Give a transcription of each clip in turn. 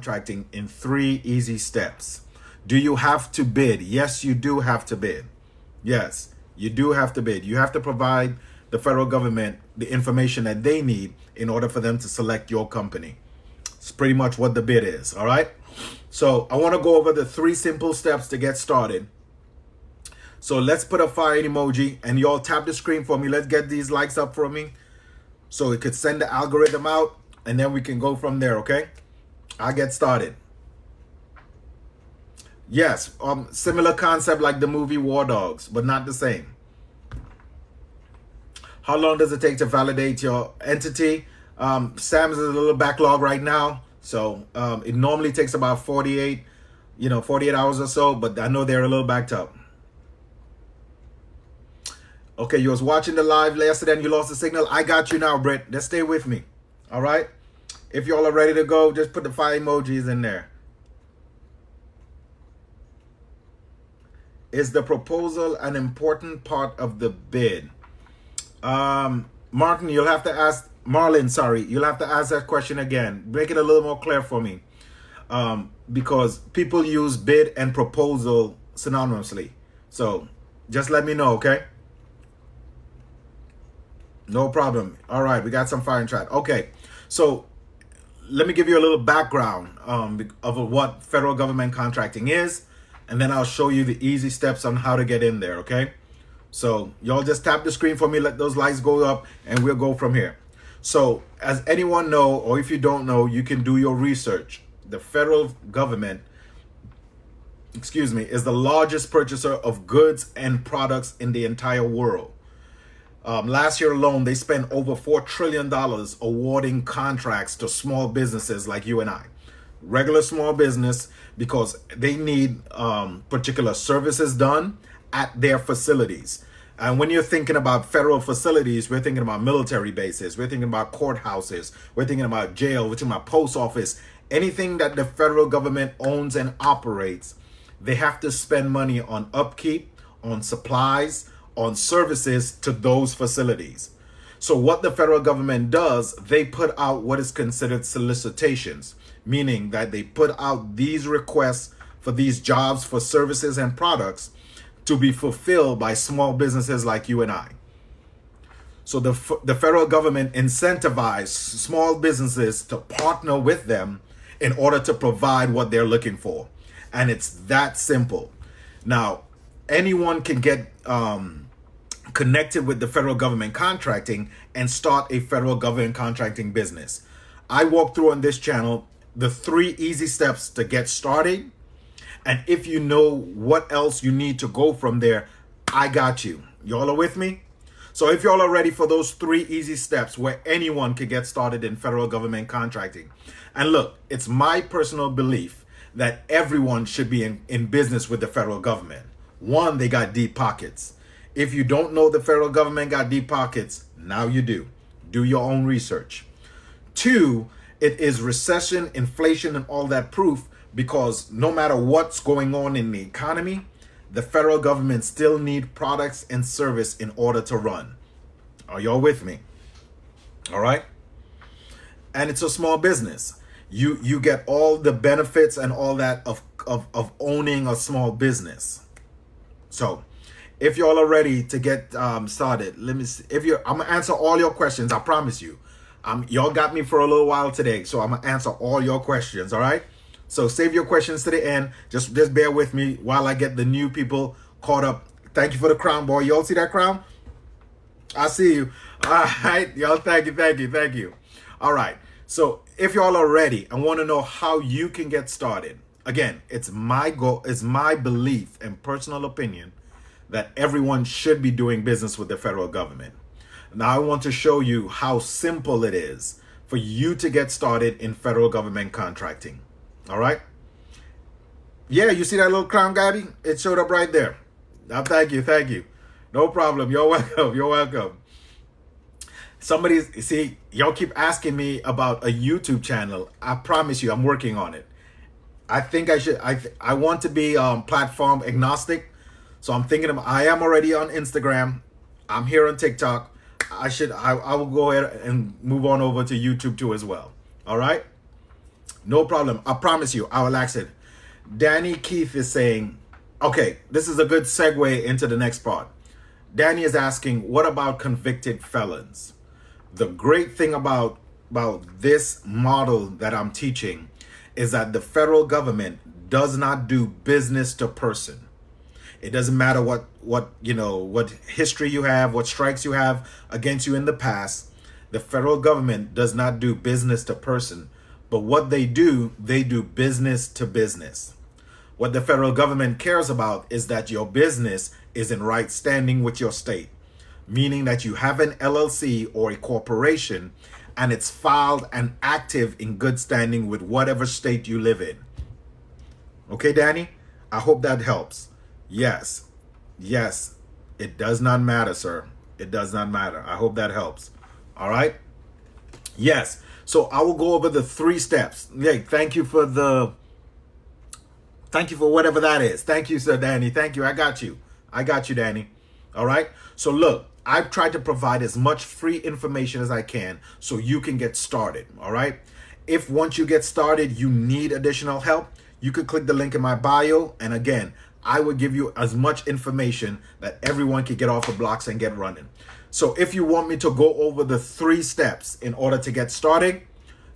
contracting in 3 easy steps. Do you have to bid? Yes, you do have to bid. Yes, you do have to bid. You have to provide the federal government the information that they need in order for them to select your company. It's pretty much what the bid is, all right? So I want to go over the 3 simple steps to get started. So let's put a fire emoji and y'all tap the screen for me. Let's get these likes up for me so it could send the algorithm out, and then we can go from there, okay? I'll get started. Yes, similar concept like the movie War Dogs, but not the same. How long does it take to validate your entity? Sam's is a little backlog right now, so it normally takes about 48 hours or so, but I know they're a little backed up. Okay, you was watching the live yesterday and you lost the signal. I got you now, Britt. Just stay with me. All right? If y'all are ready to go, just put the fire emojis in there. Is the proposal an important part of the bid? Martin, you'll have to ask, Marlon, sorry, you'll have to ask that question again. Make it a little more clear for me. Because people use bid and proposal synonymously. So just let me know, okay? No problem. All right, we got some fire in chat. Okay, so let me give you a little background of what federal government contracting is, and then I'll show you the easy steps on how to get in there, okay? So y'all just tap the screen for me, let those lights go up, and we'll go from here. So as anyone know, or if you don't know, you can do your research. The federal government, is the largest purchaser of goods and products in the entire world. Last year alone, they spent over $4 trillion awarding contracts to small businesses like you and I. Regular small business, because they need particular services done at their facilities. And when you're thinking about federal facilities, we're thinking about military bases, we're thinking about courthouses, we're thinking about jail, we're thinking about post office. Anything that the federal government owns and operates, they have to spend money on upkeep, on supplies, on services to those facilities. So what the federal government does, they put out what is considered solicitations, meaning that they put out these requests for these jobs, for services and products to be fulfilled by small businesses like you and I. So the federal government incentivizes small businesses to partner with them in order to provide what they're looking for. And it's that simple. Now, anyone can get connected with the federal government contracting and start a federal government contracting business. I walk through on this channel the 3 easy steps to get started. And if you know what else you need to go from there, I got you. Y'all are with me? So if y'all are ready for those 3 easy steps where anyone can get started in federal government contracting. And look, it's my personal belief that everyone should be in business with the federal government. One, they got deep pockets. If you don't know the federal government got deep pockets, now you do. Do your own research. 2, it is recession, inflation, and all that proof, because no matter what's going on in the economy, the federal government still need products and service in order to run. Are y'all with me? All right? And it's a small business. You get all the benefits and all that of owning a small business. So if y'all are ready to get started, let me see. I'm gonna answer all your questions. I promise you. Y'all got me for a little while today, so I'm gonna answer all your questions. All right. So save your questions to the end. Just bear with me while I get the new people caught up. Thank you for the crown, boy. Y'all see that crown? I see you. All right, y'all. Thank you. All right. So if y'all are ready and want to know how you can get started, again, it's my goal, it's my belief and personal opinion that everyone should be doing business with the federal government. Now I want to show you how simple it is for you to get started in federal government contracting. All right. Yeah, you see that little crown, Gabby? It showed up right there. Now, thank you. No problem. You're welcome. Somebody, see, y'all keep asking me about a YouTube channel. I promise you, I'm working on it. I think I should. I want to be platform agnostic. So I'm thinking I am already on Instagram. I'm here on TikTok. I will go ahead and move on over to YouTube too as well. All right. No problem. I promise you, I will ask it. Danny Keith is saying, okay, this is a good segue into the next part. Danny is asking, what about convicted felons? The great thing about this model that I'm teaching is that the federal government does not do business to person. It doesn't matter what history you have, what strikes you have against you in the past. The federal government does not do business to person, but what they do business to business. What the federal government cares about is that your business is in right standing with your state, meaning that you have an LLC or a corporation and it's filed and active in good standing with whatever state you live in. Okay, Danny? I hope that helps. Yes. Yes. It does not matter, sir. It does not matter. I hope that helps. All right? Yes. So I will go over the 3 steps. Yeah, thank you for whatever that is. Thank you, sir, Danny. Thank you. I got you. I got you, Danny. All right? So look, I've tried to provide as much free information as I can so you can get started. All right? If once you get started, you need additional help, you could click the link in my bio. And again, I will give you as much information that everyone can get off the blocks and get running. So if you want me to go over the 3 steps in order to get started,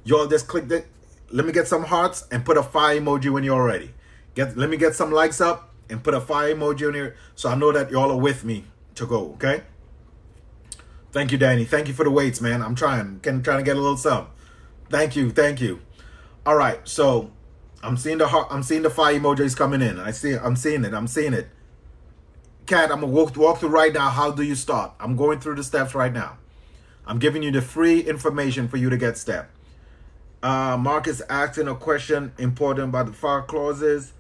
y'all just click the, let me get some hearts and put a fire emoji when you're ready. Let me get some likes up and put a fire emoji in here so I know that y'all are with me to go, okay? Thank you, Danny. Thank you for the weights, man. I'm trying to get a little something. Thank you. All right, so I'm seeing the fire emojis coming in. I'm seeing it. Kat, I'm gonna walk through right now. How do you start? I'm going through the steps right now. I'm giving you the free information for you to get step. Mark is asking a question important about the FAR clauses.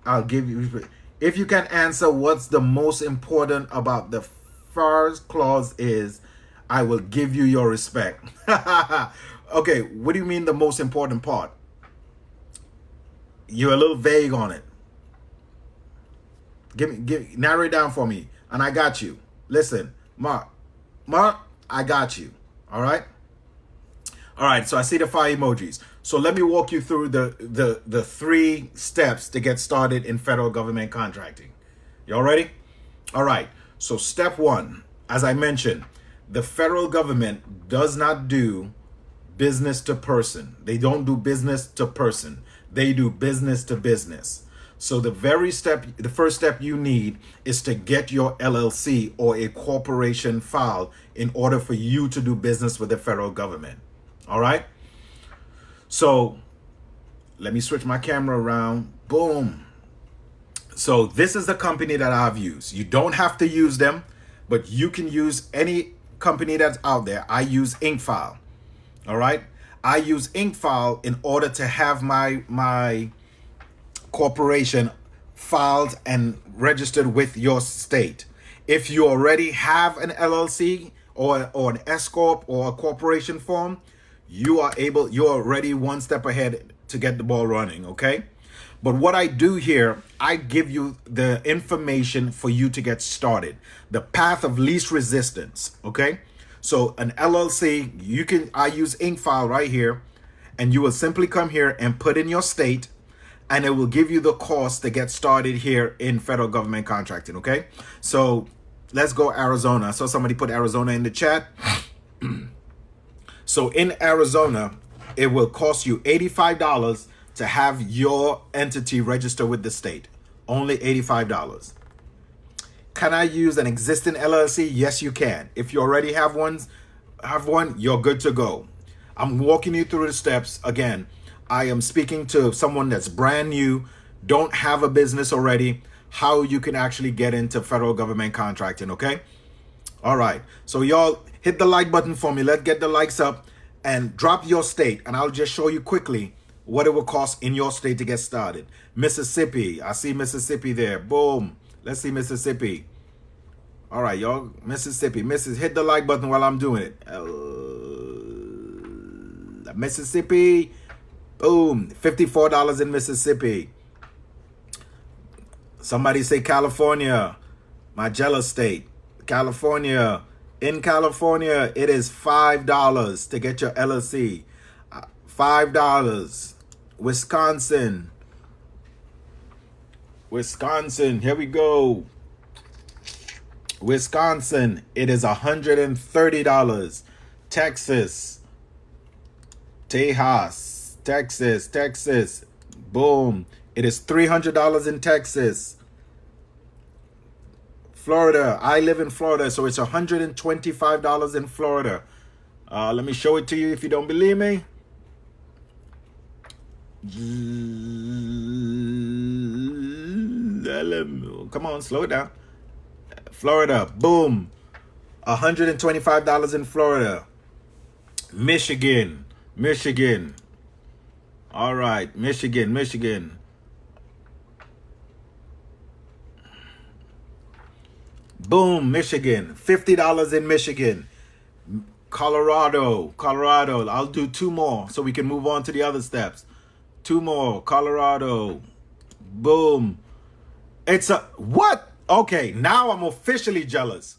I'll give you, if you can answer what's the most important about the FAR clause is, I will give you your respect. Okay, what do you mean the most important part? You're a little vague on it. Narrow it down for me, and I got you. Listen, Mark, I got you. All right. So I see the fire emojis. So let me walk you through the 3 steps to get started in federal government contracting. Y'all ready? All right. So step 1, as I mentioned, the federal government does not do business to person. They don't do business to person. They do business to business. So the first step you need is to get your LLC or a corporation filed in order for you to do business with the federal government. All right. So let me switch my camera around. Boom. So this is the company that I've used. You don't have to use them, but you can use any company that's out there. I use InkFile. All right. I use InkFile in order to have my corporation filed and registered with your state. If you already have an LLC or an S Corp or a corporation form, you're already one step ahead to get the ball running, okay? But what I do here, I give you the information for you to get started, the path of least resistance, okay? So an LLC, I use InkFile right here, and you will simply come here and put in your state, and it will give you the cost to get started here in federal government contracting, okay? So let's go Arizona. I saw somebody put Arizona in the chat. So in Arizona, it will cost you $85 to have your entity register with the state. Only $85. Can I use an existing LLC? Yes, you can. If you already have one, you're good to go. I'm walking you through the steps. Again, I am speaking to someone that's brand new, don't have a business already, how you can actually get into federal government contracting, okay? All right, so y'all hit the like button for me. Let's get the likes up and drop your state, and I'll just show you quickly what it will cost in your state to get started. Mississippi, I see Mississippi there. Boom, let's see Mississippi. All right, y'all, Mississippi. Hit the like button while I'm doing it. Mississippi. Boom, $54 in Mississippi. Somebody say California, my jealous state. California. In California, it is $5 to get your LLC. $5. Wisconsin. Here we go. Wisconsin, it is $130. Texas, Texas. Boom. It is $300 in Texas. Florida, I live in Florida, so it's $125 in Florida. Let me show it to you if you don't believe me. Come on, slow it down. Florida, boom. $125 in Florida. Michigan. All right, Michigan. Boom, Michigan. $50 in Michigan. Colorado. I'll do 2 more so we can move on to the other steps. 2 more. Colorado. Boom. It's a what? Okay, now I'm officially jealous.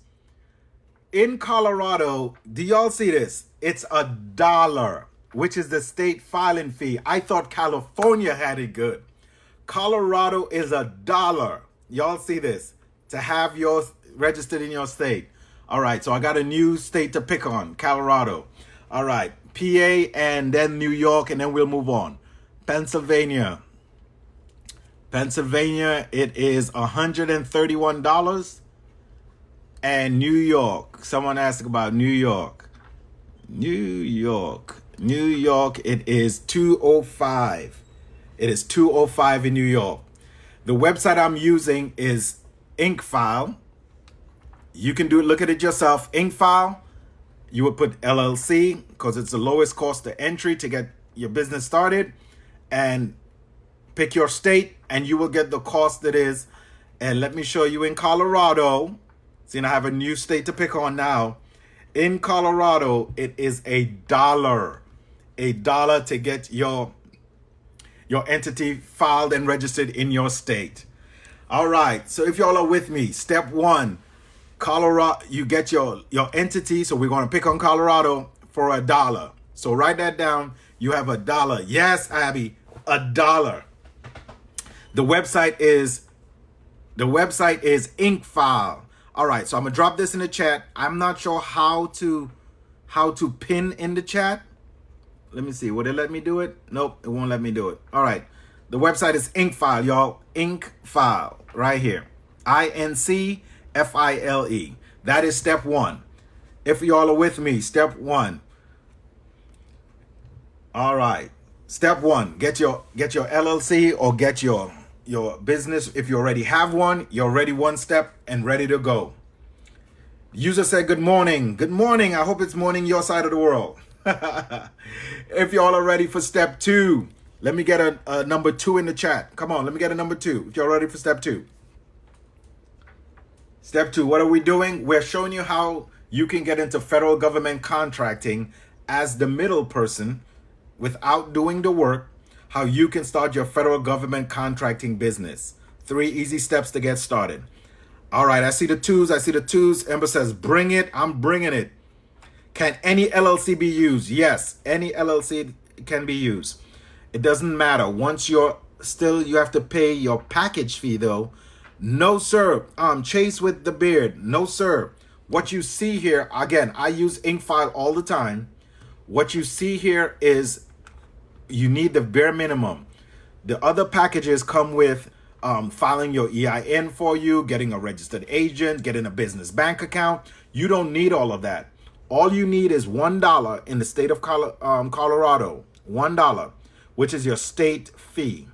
In Colorado, do y'all see this? It's $1, which is the state filing fee. I thought California had it good. Colorado is $1. Y'all see this? To have yours registered in your state. All right, so I got a new state to pick on, Colorado. All right, PA and then New York, and then we'll move on. Pennsylvania, it is $131. And New York, someone asked about New York. New York, it is $205. It is $205 in New York. The website I'm using is InkFile. You can look at it yourself. InkFile, you would put LLC because it's the lowest cost of entry to get your business started, and pick your state and you will get the cost that is. And let me show you in Colorado. See, I have a new state to pick on now. In Colorado, it is $1 to get your entity filed and registered in your state. All right, so if y'all are with me, step 1, Colorado, you get your entity. So we're going to pick on Colorado for $1. So write that down. You have $1. Yes, Abby, $1. The website is InkFile. All right, so I'm gonna drop this in the chat. I'm not sure how to pin in the chat. Let me see. Would it let me do it? Nope, it won't let me do it. All right, the website is InkFile, y'all. InkFile right here. INCFILE. That is step 1. If y'all are with me, step 1. All right, step 1. Get your LLC or get your business. If you already have one, you're already 1 step and ready to go. User said good morning. Good morning. I hope it's morning your side of the world. If y'all are ready for step 2, let me get a number 2 in the chat. Come on, let me get a number 2 if you're ready for step 2. Step 2, what are we doing? We're showing you how you can get into federal government contracting as the middle person without doing the work. How you can start your federal government contracting business. 3 easy steps to get started. All right, I see the 2s. Ember says, bring it. I'm bringing it. Can any LLC be used? Yes, any LLC can be used. It doesn't matter. Once you have to pay your package fee though. No, sir. Chase with the beard. No, sir. What you see here, again, I use InkFile all the time. What you see here is you need the bare minimum. The other packages come with filing your EIN for you, getting a registered agent, getting a business bank account. You don't need all of that. All you need is $1 in the state of Colorado. $1, which is your state fee.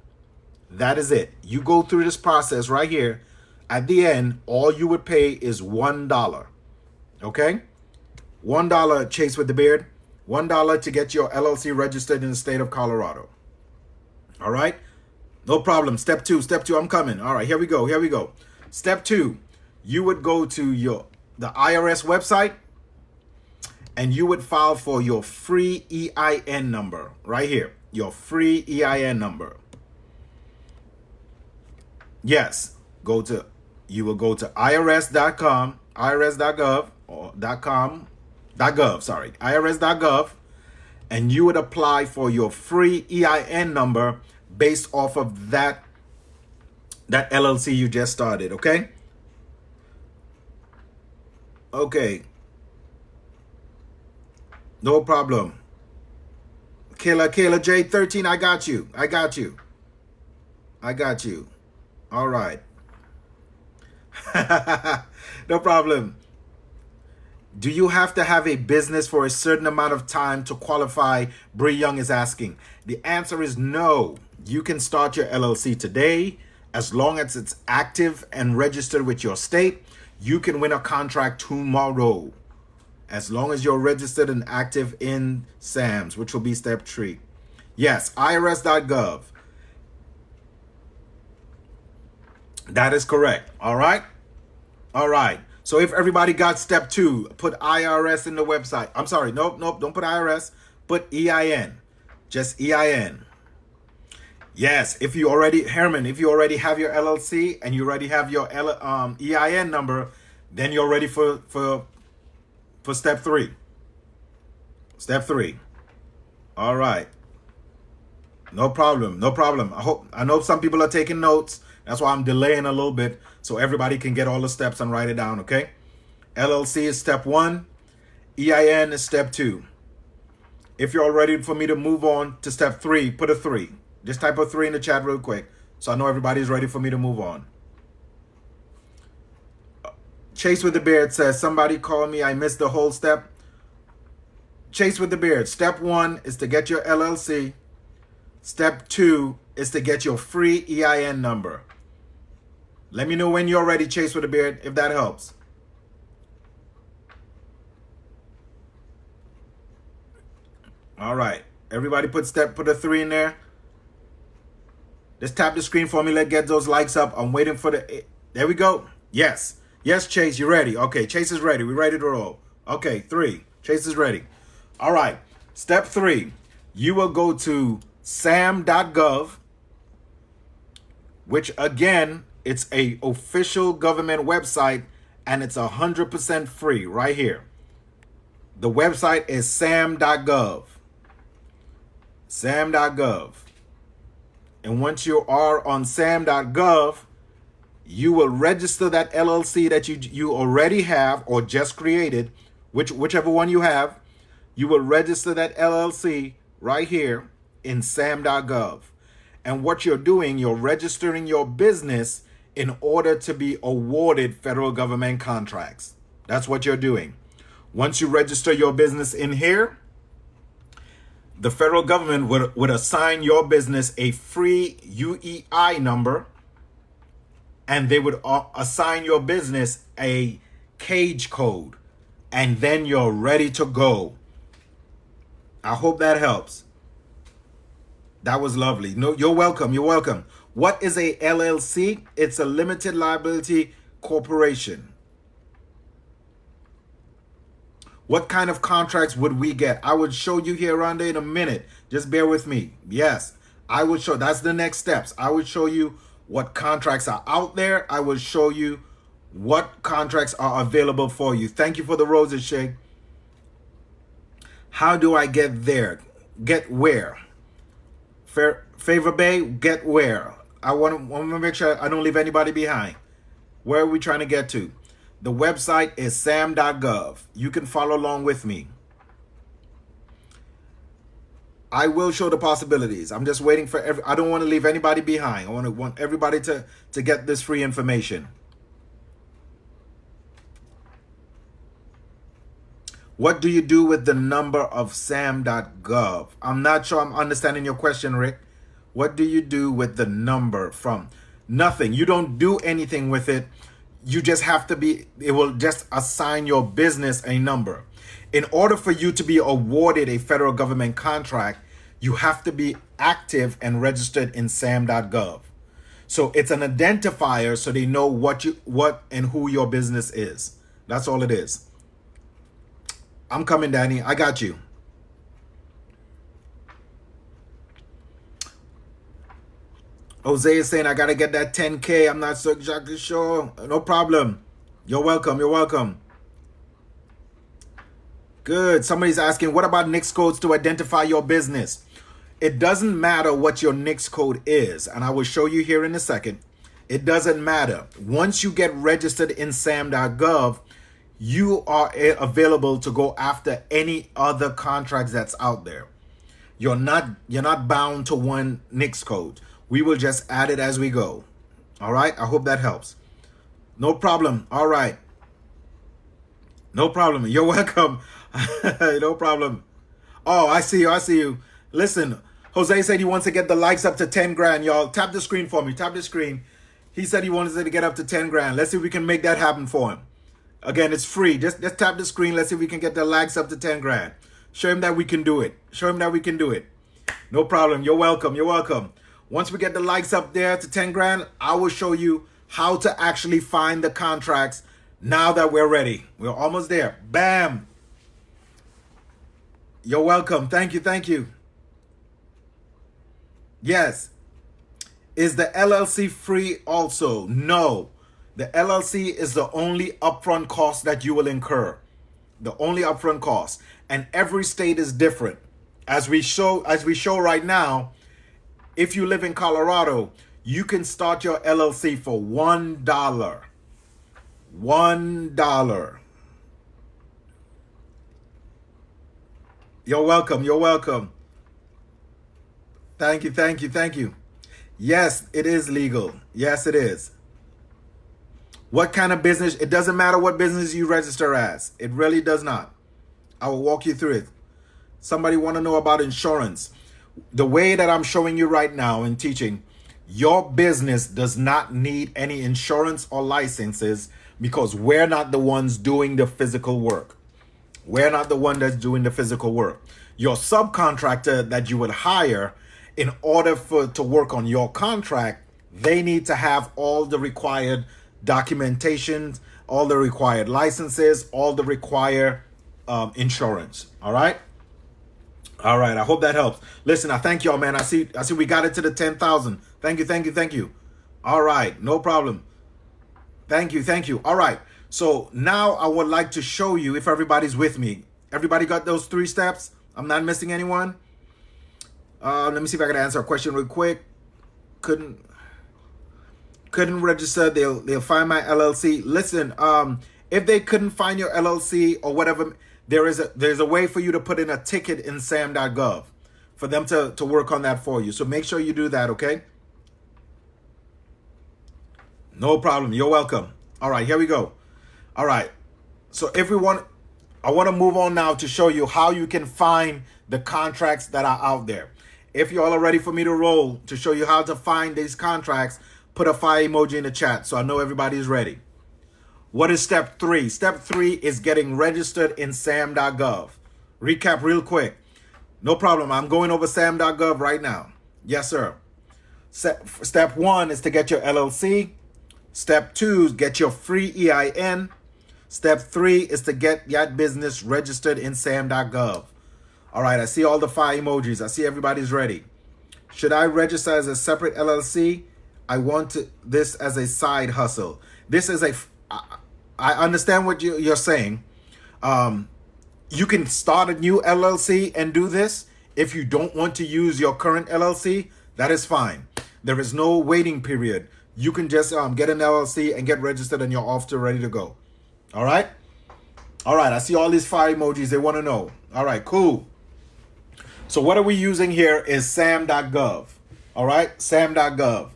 That is it. You go through this process right here. At the end, all you would pay is $1. Okay? $1, Chase with the beard. $1 to get your LLC registered in the state of Colorado. All right? No problem. Step 2, I'm coming. All right, here we go. Step 2, you would go to the IRS website and you would file for your free EIN number right here. Your free EIN number. Yes, you will go to irs.gov, irs.gov, and you would apply for your free EIN number based off of that LLC you just started, okay? Okay. No problem. Kayla J13, I got you. All right. No problem. Do you have to have a business for a certain amount of time to qualify? Bree Young is asking. The answer is no. You can start your LLC today. As long as it's active and registered with your state, you can win a contract tomorrow. As long as you're registered and active in SAMS, which will be step 3. Yes, irs.gov. That is correct. All right. So if everybody got step 2, put IRS in the website. I'm sorry. Nope. Don't put IRS. Put EIN. Just EIN. Yes. If you already have your LLC and you already have your EIN number, then you're ready for step 3. Step 3. All right. No problem. I know some people are taking notes. That's why I'm delaying a little bit so everybody can get all the steps and write it down, okay? LLC is step 1. EIN is step 2. If you're all ready for me to move on to step 3, put a 3. Just type a 3 in the chat real quick so I know everybody's ready for me to move on. Chase with the Beard says, somebody call me, I missed the whole step. Chase with the Beard, step 1 is to get your LLC. Step 2 is to get your free EIN number. Let me know when you're ready, Chase with the Beard, if that helps. All right. Everybody put a 3 in there. Just tap the screen for me. Let's get those likes up. I'm waiting for the... There we go. Yes, Chase, you ready? Okay, Chase is ready. We're ready to roll. Okay, 3. Chase is ready. All right. Step 3. You will go to sam.gov, which again, it's a official government website and it's 100% free right here. The website is sam.gov. Sam.gov. And once you are on sam.gov, you will register that LLC that you already have or just created, whichever one you have. You will register that LLC right here in sam.gov. And what you're doing, you're registering your business in order to be awarded federal government contracts. That's what you're doing. Once you register your business in here, the federal government would assign your business a free UEI number, and they would assign your business a cage code, and then you're ready to go. I hope that helps. That was lovely. No, you're welcome. What is a LLC? It's a limited liability corporation. What kind of contracts would we get? I would show you here, Rhonda, in a minute. Just bear with me. Yes, I would show. That's the next steps. I would show you what contracts are out there. I will show you what contracts are available for you. Thank you for the roses, Shay. How do I get there? Get where? Favor Bay, get where? I want to make sure I don't leave anybody behind. Where are we trying to get to? The website is sam.gov. You can follow along with me. I will show the possibilities. I'm just waiting for I don't want to leave anybody behind. I want everybody to get this free information. What do you do with the number of sam.gov? I'm not sure I'm understanding your question, Rick. What do you do with the number from? Nothing. You don't do anything with it. You just have to be, it will just assign your business a number. In order for you to be awarded a federal government contract, you have to be active and registered in sam.gov. So it's an identifier so they know what and who your business is. That's all it is. I'm coming, Danny. I got you. Jose is saying, I got to get that 10K. I'm not so exactly sure. No problem. You're welcome. Good. Somebody's asking, what about NICS codes to identify your business? It doesn't matter what your NICS code is, and I will show you here in a second. It doesn't matter. Once you get registered in SAM.gov, you are available to go after any other contracts that's out there. You're not bound to one NICS code. We will just add it as we go. All right? I hope that helps. No problem. All right. No problem. You're welcome. No problem. Oh, I see you. I see you. Listen, Jose said he wants to get the likes up to 10 grand. Y'all tap the screen for me. Tap the screen. He said he wanted to get up to 10 grand. Let's see if we can make that happen for him. Again, it's free. Just tap the screen. Let's see if we can get the likes up to 10 grand. Show him that we can do it. Show him that we can do it. No problem. You're welcome. You're welcome. Once we get the likes up there to 10 grand, I will show you how to actually find the contracts now that we're ready. We're almost there. Bam. You're welcome. Thank you. Thank you. Yes. Is the LLC free also? No. The LLC is the only upfront cost that you will incur. The only upfront cost. And every state is different. As we show right now, if you live in Colorado, you can start your LLC for $1. $1. You're welcome. You're welcome. Thank you. Thank you. Thank you. Yes, it is legal. Yes, it is. What kind of business? It doesn't matter what business you register as. It really does not. I will walk you through it. Somebody want to know about insurance. The way that I'm showing you right now in teaching, your business does not need any insurance or licenses because we're not the ones doing the physical work. We're not the one that's doing the physical work. Your subcontractor that you would hire in order to work on your contract, they need to have all the required documentation, all the required licenses, all the required insurance. All right. All right. I hope that helps. Listen, I thank y'all, man. I see we got it to the 10,000. Thank you. Thank you. Thank you. All right. No problem. Thank you. Thank you. All right. So now I would like to show you if everybody's with me. Everybody got those 3 steps? I'm not missing anyone. Let me see if I can answer a question real quick. Couldn't register. They'll find my LLC. Listen, if they couldn't find your LLC or whatever, there's a way for you to put in a ticket in SAM.gov for them to work on that for you. So make sure you do that, okay? No problem. You're welcome. All right, here we go. All right. So everyone, I want to move on now to show you how you can find the contracts that are out there. If you all are ready for me to roll to show you how to find these contracts, put a fire emoji in the chat so I know everybody's ready. What is step 3? Step 3 is getting registered in SAM.gov. Recap real quick. No problem. I'm going over SAM.gov right now. Yes, sir. Step 1 is to get your LLC. Step 2 is get your free EIN. Step 3 is to get that business registered in SAM.gov. All right, I see all the fire emojis. I see everybody's ready. Should I register as a separate LLC? I want this as a side hustle. This is I understand what you're saying. You can start a new LLC and do this. If you don't want to use your current LLC, that is fine. There is no waiting period. You can just get an LLC and get registered and you're off to ready to go. All right? All right, I see all these fire emojis. They want to know. All right, cool. So what are we using here is SAM.gov. All right, SAM.gov.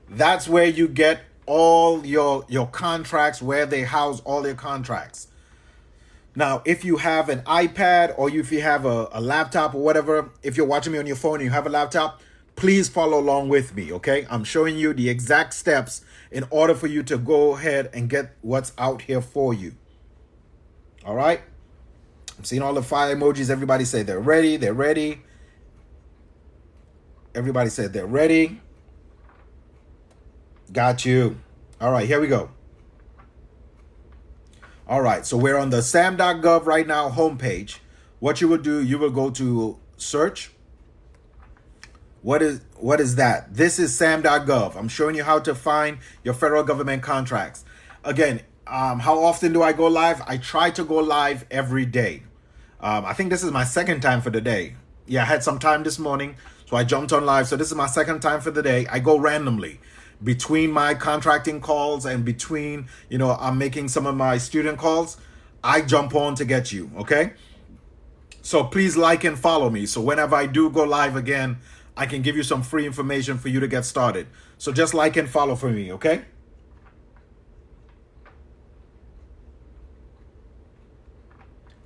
That's where you get all your contracts, where they house all their contracts. Now, if you have an iPad or if you have a laptop or whatever, if you're watching me on your phone and you have a laptop, please follow along with me, okay? I'm showing you the exact steps in order for you to go ahead and get what's out here for you. All right? I'm seeing all the fire emojis. Everybody say they're ready. They're ready. Everybody said they're ready. Got you. All right, here we go. All right, so we're on the SAM.gov right now homepage. What you will do, you will go to search. What is that? This is SAM.gov. I'm showing you how to find your federal government contracts. Again, how often do I go live? I try to go live every day. I think this is my second time for the day. Yeah, I had some time this morning, so I jumped on live. So this is my second time for the day. I go randomly between my contracting calls and between, I'm making some of my student calls. I jump on to get you, okay? So please like and follow me. So whenever I do go live again, I can give you some free information for you to get started. So just like and follow for me, okay?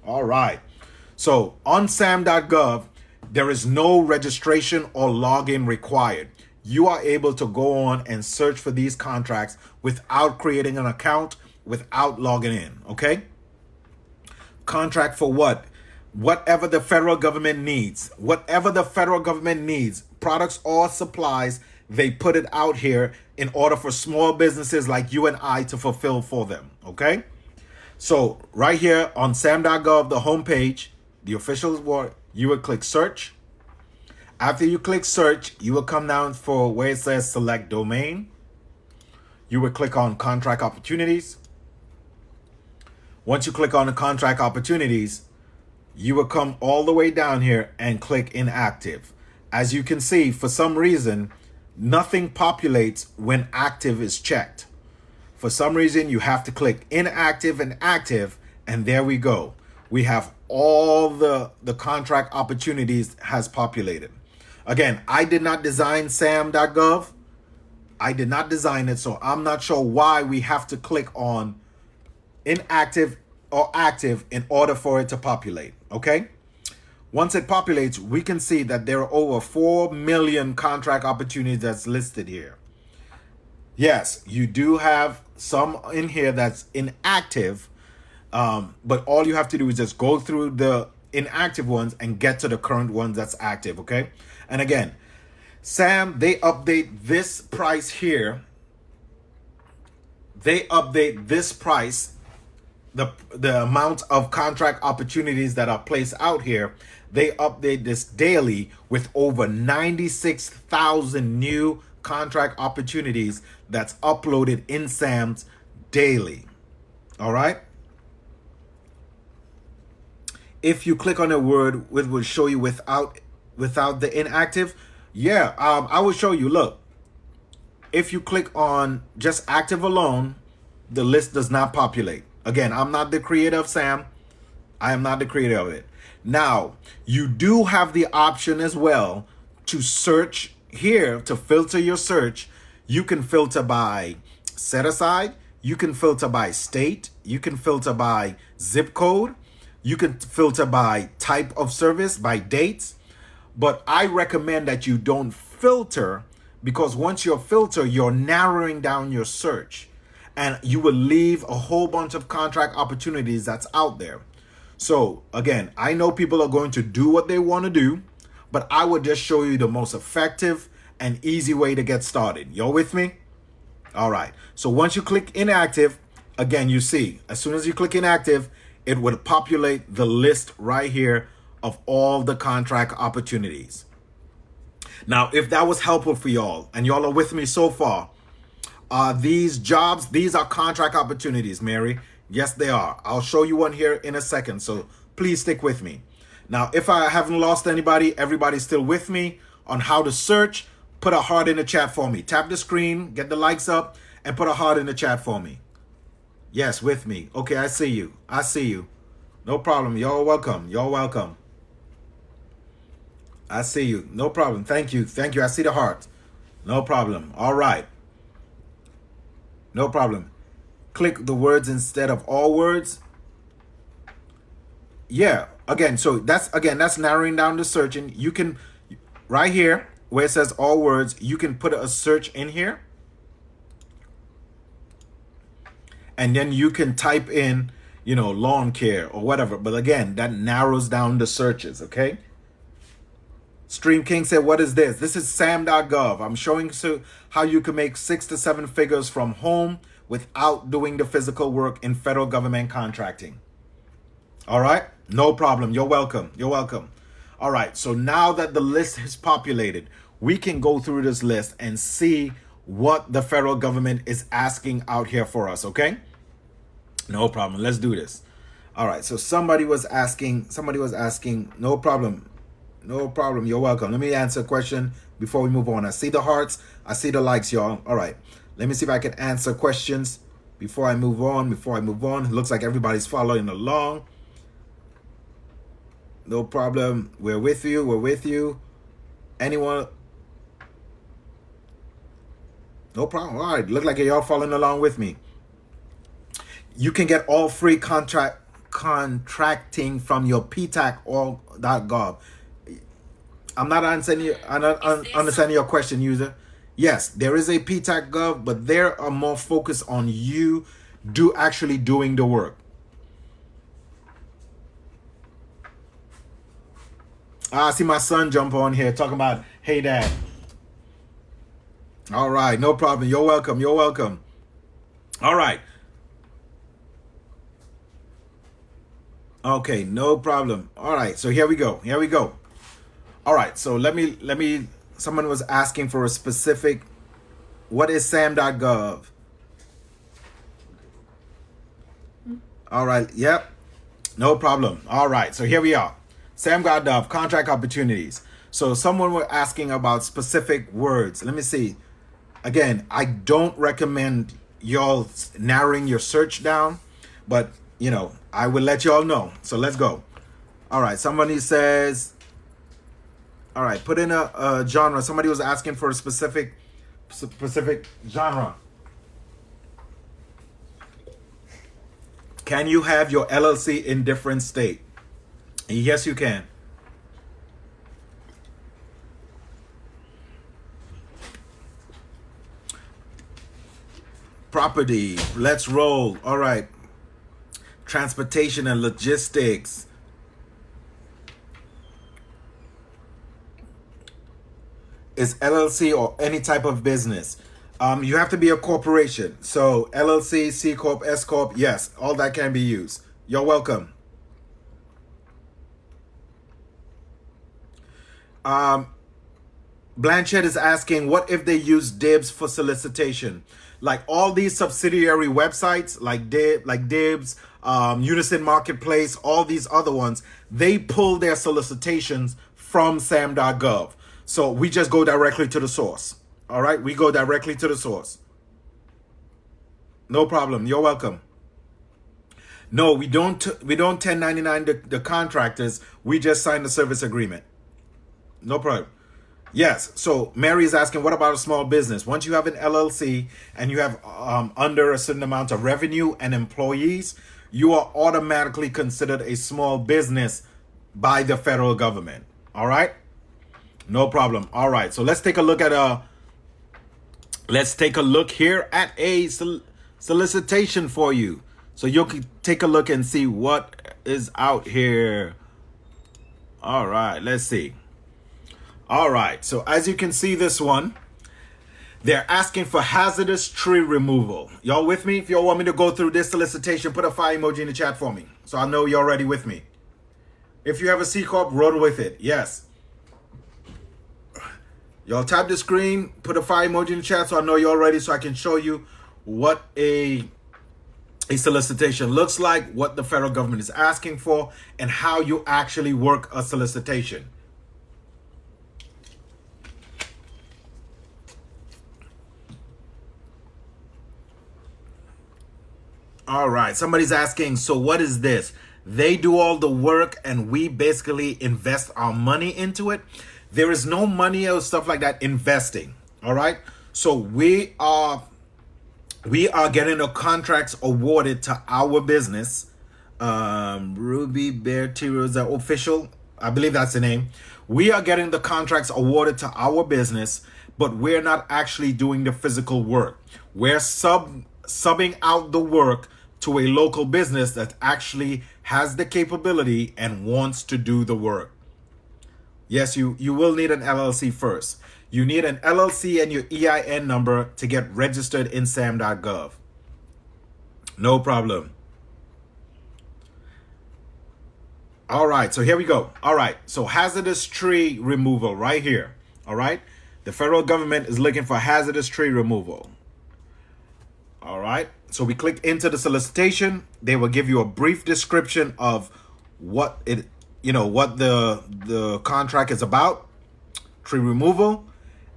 All right. So on sam.gov, there is no registration or login required. You are able to go on and search for these contracts without creating an account, without logging in, okay? Contract for what? Whatever the federal government needs. Whatever the federal government needs, products or supplies, they put it out here in order for small businesses like you and I to fulfill for them, okay? So right here on sam.gov, the homepage, the official word, you would click search. After you click search, you will come down for where it says select domain. You would click on contract opportunities. Once you click on the contract opportunities, you will come all the way down here and click inactive. As you can see, for some reason, nothing populates when active is checked. For some reason, you have to click inactive and active, and there we go. We have all the contract opportunities has populated. Again, I did not design sam.gov. I did not design it, so I'm not sure why we have to click on inactive or active in order for it to populate, okay? Once it populates, we can see that there are over 4 million contract opportunities that's listed here. Yes, you do have some in here that's inactive, but all you have to do is just go through the inactive ones and get to the current ones that's active, okay? And again, Sam, they update this price here. They update this price, the amount of contract opportunities that are placed out here. They update this daily with over 96,000 new contract opportunities that's uploaded in SAM's daily. All right. If you click on a word, it will show you without the inactive. Yeah, I will show you. Look, if you click on just active alone, the list does not populate. Again, I'm not the creator of SAM. I am not the creator of it. Now, you do have the option as well to search here, to filter your search. You can filter by set aside. You can filter by state. You can filter by zip code. You can filter by type of service, by dates. But I recommend that you don't filter, because once you filter, you're narrowing down your search and you will leave a whole bunch of contract opportunities that's out there. So again, I know people are going to do what they want to do, but I would just show you the most effective and easy way to get started. You're with me? All right. So once you click inactive, again, you see, as soon as you click inactive, it would populate the list right here of all the contract opportunities. Now, if that was helpful for y'all and y'all are with me so far, these jobs, these are contract opportunities, Mary. Yes, they are. I'll show you one here in a second. So please stick with me. Now, if I haven't lost anybody, everybody's still with me on how to search, put a heart in the chat for me. Tap the screen, get the likes up, and put a heart in the chat for me. Yes, with me. Okay, I see you. I see you. No problem. Y'all welcome. Y'all welcome. I see you. No problem. Thank you. Thank you. I see the heart. No problem. All right. No problem. Click the words instead of all words. Yeah. Again, so that's narrowing down the search. And you can, right here where it says all words, you can put a search in here. And then you can type in, lawn care or whatever. But again, that narrows down the searches, okay? Stream King said, what is this? This is sam.gov. I'm showing you how you can make 6 to 7 figures from home without doing the physical work in federal government contracting. All right? No problem. You're welcome. You're welcome. All right. So now that the list is populated, we can go through this list and see what the federal government is asking out here for us. Okay? No problem. Let's do this. All right, so somebody was asking, no problem. No problem. You're welcome. Let me answer a question before we move on. I see the hearts. I see the likes, y'all. All right. Let me see if I can answer questions before I move on. It looks like everybody's following along. No problem. We're with you. Anyone? No problem. All right. Look like y'all following along with me. You can get all free contracting from your ptac.gov. I'm not understanding your question, user. Yes, there is a ptac.gov, but they are more focused on you actually doing the work. I see my son jump on here talking about, hey, Dad. All right, no problem. You're welcome. All right. Okay, no problem. All right, so here we go. All right, so let me, someone was asking for a specific, what is sam.gov? All right, yep, no problem. All right, so here we are. sam.gov, contract opportunities. So someone was asking about specific words. Let me see. Again, I don't recommend y'all narrowing your search down, but, you know, I will let y'all know. So let's go. All right, somebody says, all right, put in a genre. Somebody was asking for a specific genre. Can you have your LLC in different state? Yes, you can. Property, let's roll. All right. Transportation and logistics. Is LLC or any type of business. You have to be a corporation. So LLC, C Corp, S Corp, yes, all that can be used. You're welcome. Blanchett is asking, what if they use Dibs for solicitation? Like all these subsidiary websites, like Dibs, Unison Marketplace, all these other ones, they pull their solicitations from sam.gov. So we just go directly to the source. All right, we go directly to the source. No problem. You're welcome. No, we don't 1099 the contractors. We just sign the service agreement. No problem. Yes. So Mary is asking, what about a small business? Once you have an LLC and you have under a certain amount of revenue and employees, you are automatically considered a small business by the federal government. All right. No problem. All right. So let's take a look at here at a solicitation for you. So you can take a look and see what is out here. All right. Let's see. All right, so as you can see this one, they're asking for hazardous tree removal. Y'all with me? If y'all want me to go through this solicitation, put a fire emoji in the chat for me, so I know you're already with me. If you have a C Corp, roll with it. Yes. Y'all tap the screen, put a fire emoji in the chat so I know you're ready, so I can show you what a solicitation looks like, what the federal government is asking for, and how you actually work a solicitation. All right, somebody's asking, so what is this? They do all the work and we basically invest our money into it. There is no money or stuff like that investing. All right, so we are getting the contracts awarded to our business. Ruby Bear Tears official, I believe that's the name. We are getting the contracts awarded to our business, but we're not actually doing the physical work. We're subbing out the work to a local business that actually has the capability and wants to do the work. Yes, you will need an LLC first. You need an LLC and your EIN number to get registered in sam.gov. No problem. All right, so here we go. All right, so hazardous tree removal right here. All right, the federal government is looking for hazardous tree removal. All right, So we click into the solicitation. They will give you a brief description of what what the contract is about, tree removal,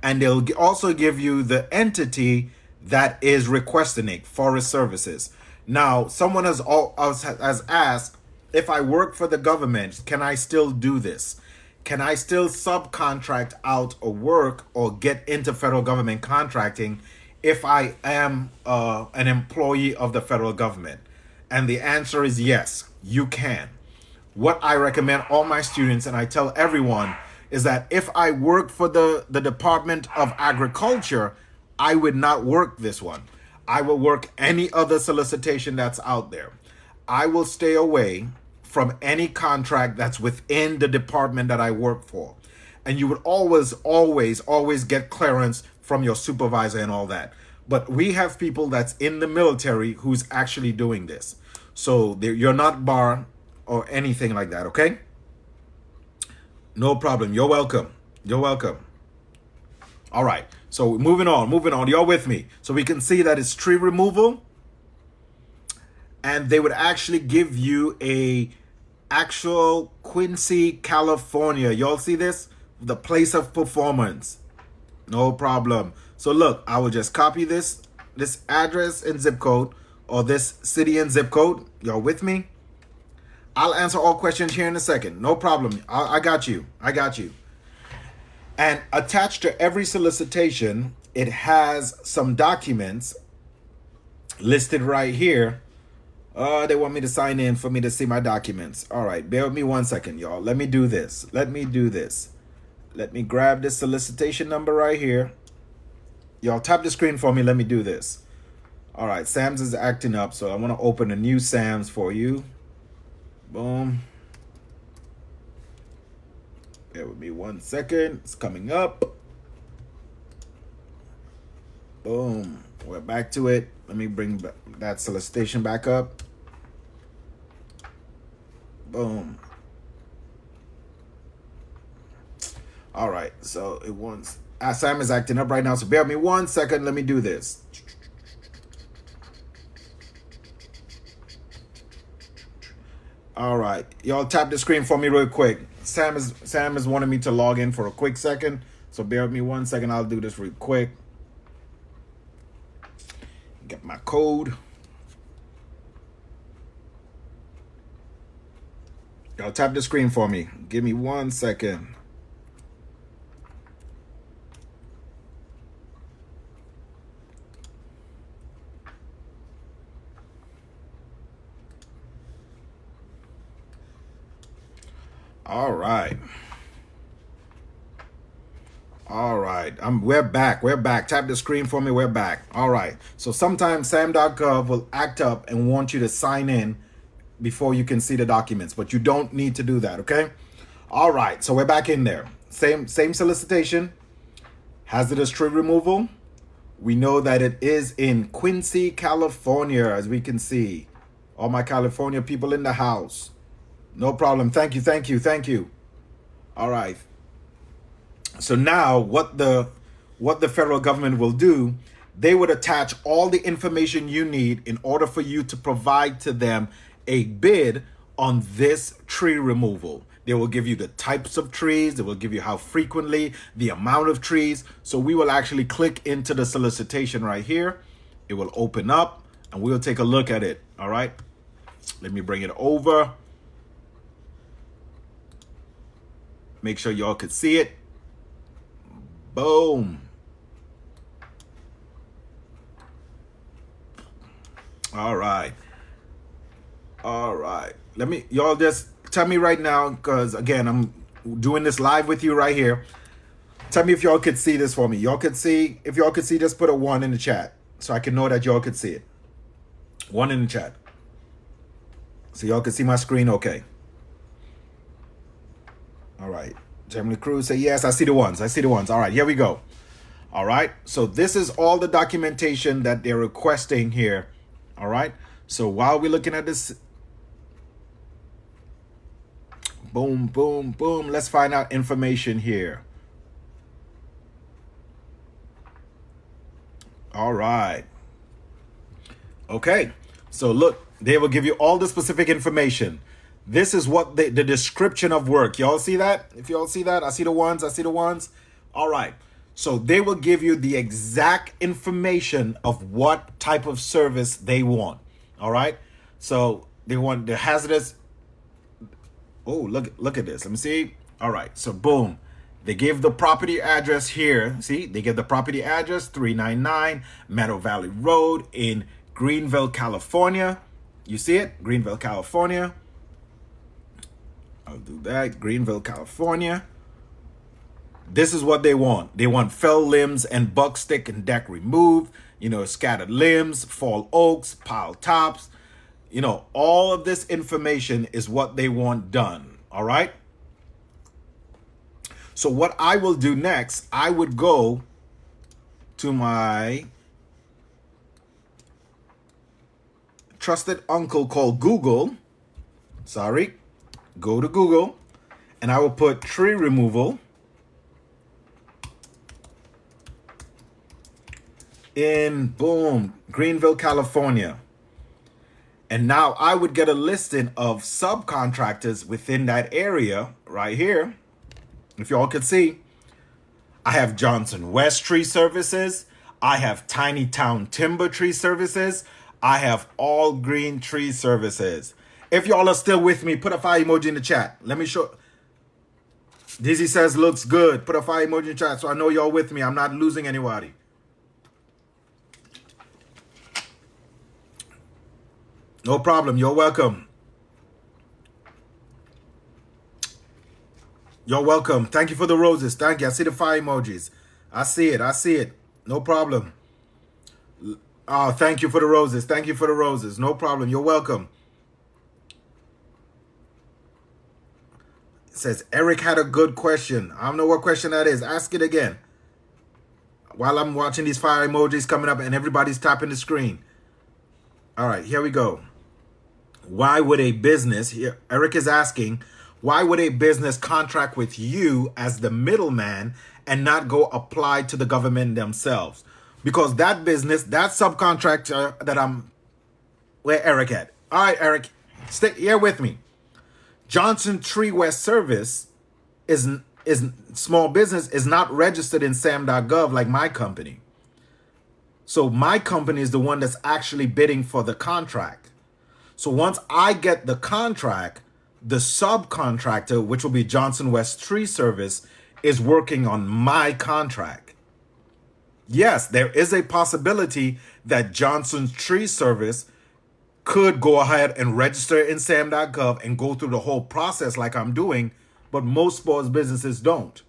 and they'll also give you the entity that is requesting it, Forest Services. Now, someone has asked, if I work for the government, can I still do this? Can I still subcontract out or work or get into federal government contracting if I am an employee of the federal government? And the answer is yes, you can. What I recommend all my students, and I tell everyone, is that if I work for the Department of Agriculture, I would not work this one. I will work any other solicitation that's out there. I will stay away from any contract that's within the department that I work for. And you would always get clearance from your supervisor and all that. But we have people that's in the military who's actually doing this. So you're not barred or anything like that, okay? No problem. You're welcome. You're welcome. All right. So moving on. You're with me. So we can see that it's tree removal. And they would actually give you a actual Quincy, California. Y'all see this? The place of performance. No problem. So look, I will just copy this address and zip code, or this city and zip code. Y'all with me? I'll answer all questions here in a second. No problem. I got you. And attached to every solicitation, it has some documents listed right here. They want me to sign in for me to see my documents. All right, bear with me 1 second, y'all. Let me do this. Let me grab this solicitation number right here. Y'all tap the screen for me. Let me do this. All right, Sam's is acting up, so I want to open a new Sam's for you. Boom. Bear with me 1 second. It's coming up. Boom. We're back to it. Let me bring that solicitation back up. Boom. All right. So it wants. Sam is acting up right now. So bear with me 1 second. Let me do this. All right. Y'all tap the screen for me real quick. Sam is wanting me to log in for a quick second. So bear with me 1 second. I'll do this real quick. Get my code. Y'all tap the screen for me. Give me 1 second. All right. We're back. Tap the screen for me. We're back. All right. So sometimes sam.gov will act up and want you to sign in before you can see the documents, but you don't need to do that, okay? All right. So we're back in there. Same solicitation. Hazardous tree removal. We know that it is in Quincy, California, as we can see. All my California people in the house. No problem. Thank you. All right. So now what the federal government will do, they would attach all the information you need in order for you to provide to them a bid on this tree removal. They will give you the types of trees. They will give you how frequently, the amount of trees. So we will actually click into the solicitation right here. It will open up and we'll take a look at it. All right. Let me bring it over. Make sure y'all could see it. Boom. All right. Y'all just tell me right now, because again, I'm doing this live with you right here. Tell me if y'all could see this for me. If y'all could see, just put a 1 in the chat so I can know that y'all could see it. 1 in the chat. So y'all can see my screen okay. All right. Germany Cruz say, yes, I see the ones. All right, here we go. All right. So this is all the documentation that they're requesting here. All right. So while we're looking at this, boom, boom, boom. Let's find out information here. All right. Okay, so look, they will give you all the specific information. This is what the description of work. Y'all see that? If y'all see that, I see the ones, I see the ones. All right. So they will give you the exact information of what type of service they want. All right. So they want the hazardous. Oh, look at this. Let me see. All right. So boom. They give the property address here. See, they give the property address 399 Meadow Valley Road in Greenville, California. You see it? Greenville, California. I'll do that. Greenville, California. This is what they want. They want fell limbs and buck stick and deck removed, scattered limbs, fall oaks, pile tops, all of this information is what they want done. All right. So what I will do next, I would go to my trusted uncle called Google. Sorry. Go to Google and I will put tree removal in, boom, Greenville, California. And now I would get a listing of subcontractors within that area right here. If y'all could see, I have Johnson West Tree Services. I have Tiny Town Timber Tree Services. I have All Green Tree Services. If y'all are still with me, put a fire emoji in the chat. Let me show. Dizzy says looks good. Put a fire emoji in the chat so I know y'all with me. I'm not losing anybody. No problem. You're welcome. You're welcome. Thank you for the roses. Thank you. I see the fire emojis. I see it. I see it. No problem. Oh, thank you for the roses. Thank you for the roses. No problem. You're welcome. It says Eric had a good question. I don't know what question that is. Ask it again. While I'm watching these fire emojis coming up and everybody's tapping the screen. All right, here we go. Why would a business, here Eric is asking, why would a business contract with you as the middleman and not go apply to the government themselves? Because that business, that subcontractor that where Eric at? All right, Eric, stay here with me. Johnson Tree West Service is small business, is not registered in sam.gov like my company. So my company is the one that's actually bidding for the contract. So once I get the contract, the subcontractor, which will be Johnson West Tree Service, is working on my contract. Yes, there is a possibility that Johnson's Tree Service could go ahead and register in sam.gov and go through the whole process like I'm doing, but most sports businesses don't.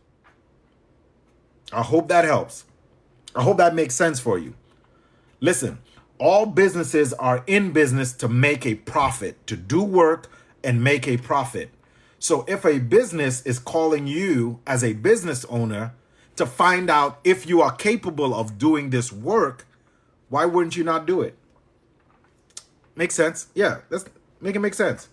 I hope that helps. I hope that makes sense for you. Listen, all businesses are in business to make a profit, to do work and make a profit. So if a business is calling you as a business owner to find out if you are capable of doing this work, why wouldn't you not do it? Makes sense? Yeah, let's make it make sense.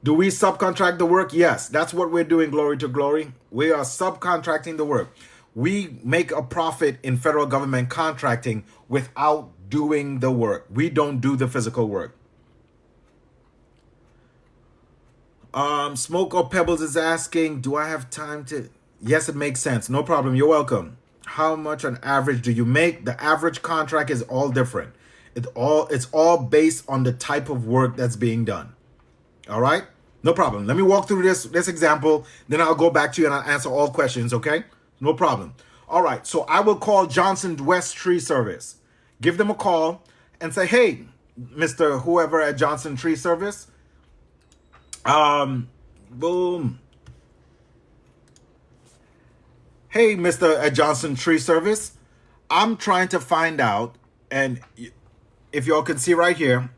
Do we subcontract the work? Yes, that's what we're doing, Glory to Glory. We are subcontracting the work. We make a profit in federal government contracting without doing the work. We don't do the physical work. Smoke or Pebbles is asking, do I have time to? Yes, it makes sense. No problem. You're welcome. How much on average do you make? The average contract is all different. It's all based on the type of work that's being done. All right? No problem. Let me walk through this example. Then I'll go back to you and I'll answer all questions. Okay? No problem. All right. So I will call Johnson West Tree Service. Give them a call and say, hey, Mr. Whoever at Johnson Tree Service. Boom. Hey, Mr. at Johnson Tree Service. I'm trying to find out, and if y'all can see right here,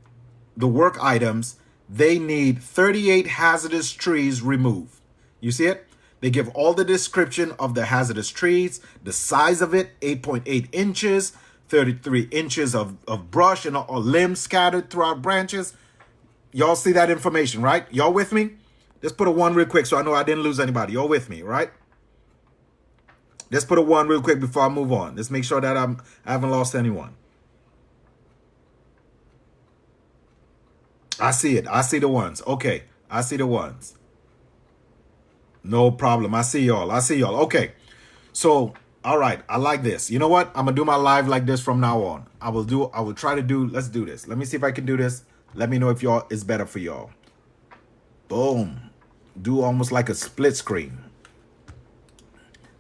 the work items, they need 38 hazardous trees removed. You see it? They give all the description of the hazardous trees, the size of it, 8.8 inches, 33 inches of brush and or limbs scattered throughout branches. Y'all see that information, right? Y'all with me? Let's put a 1 real quick so I know I didn't lose anybody. Y'all with me, right? Let's put a 1 real quick before I move on. Let's make sure that I haven't lost anyone. I see it. I see the ones. Okay. I see the ones. No problem. I see y'all. I see y'all. Okay. So, all right. I like this. You know what? I'm going to do my live like this from now on. I will try to do, let's do this. Let me see if I can do this. Let me know if y'all is better for y'all. Boom. Do almost like a split screen.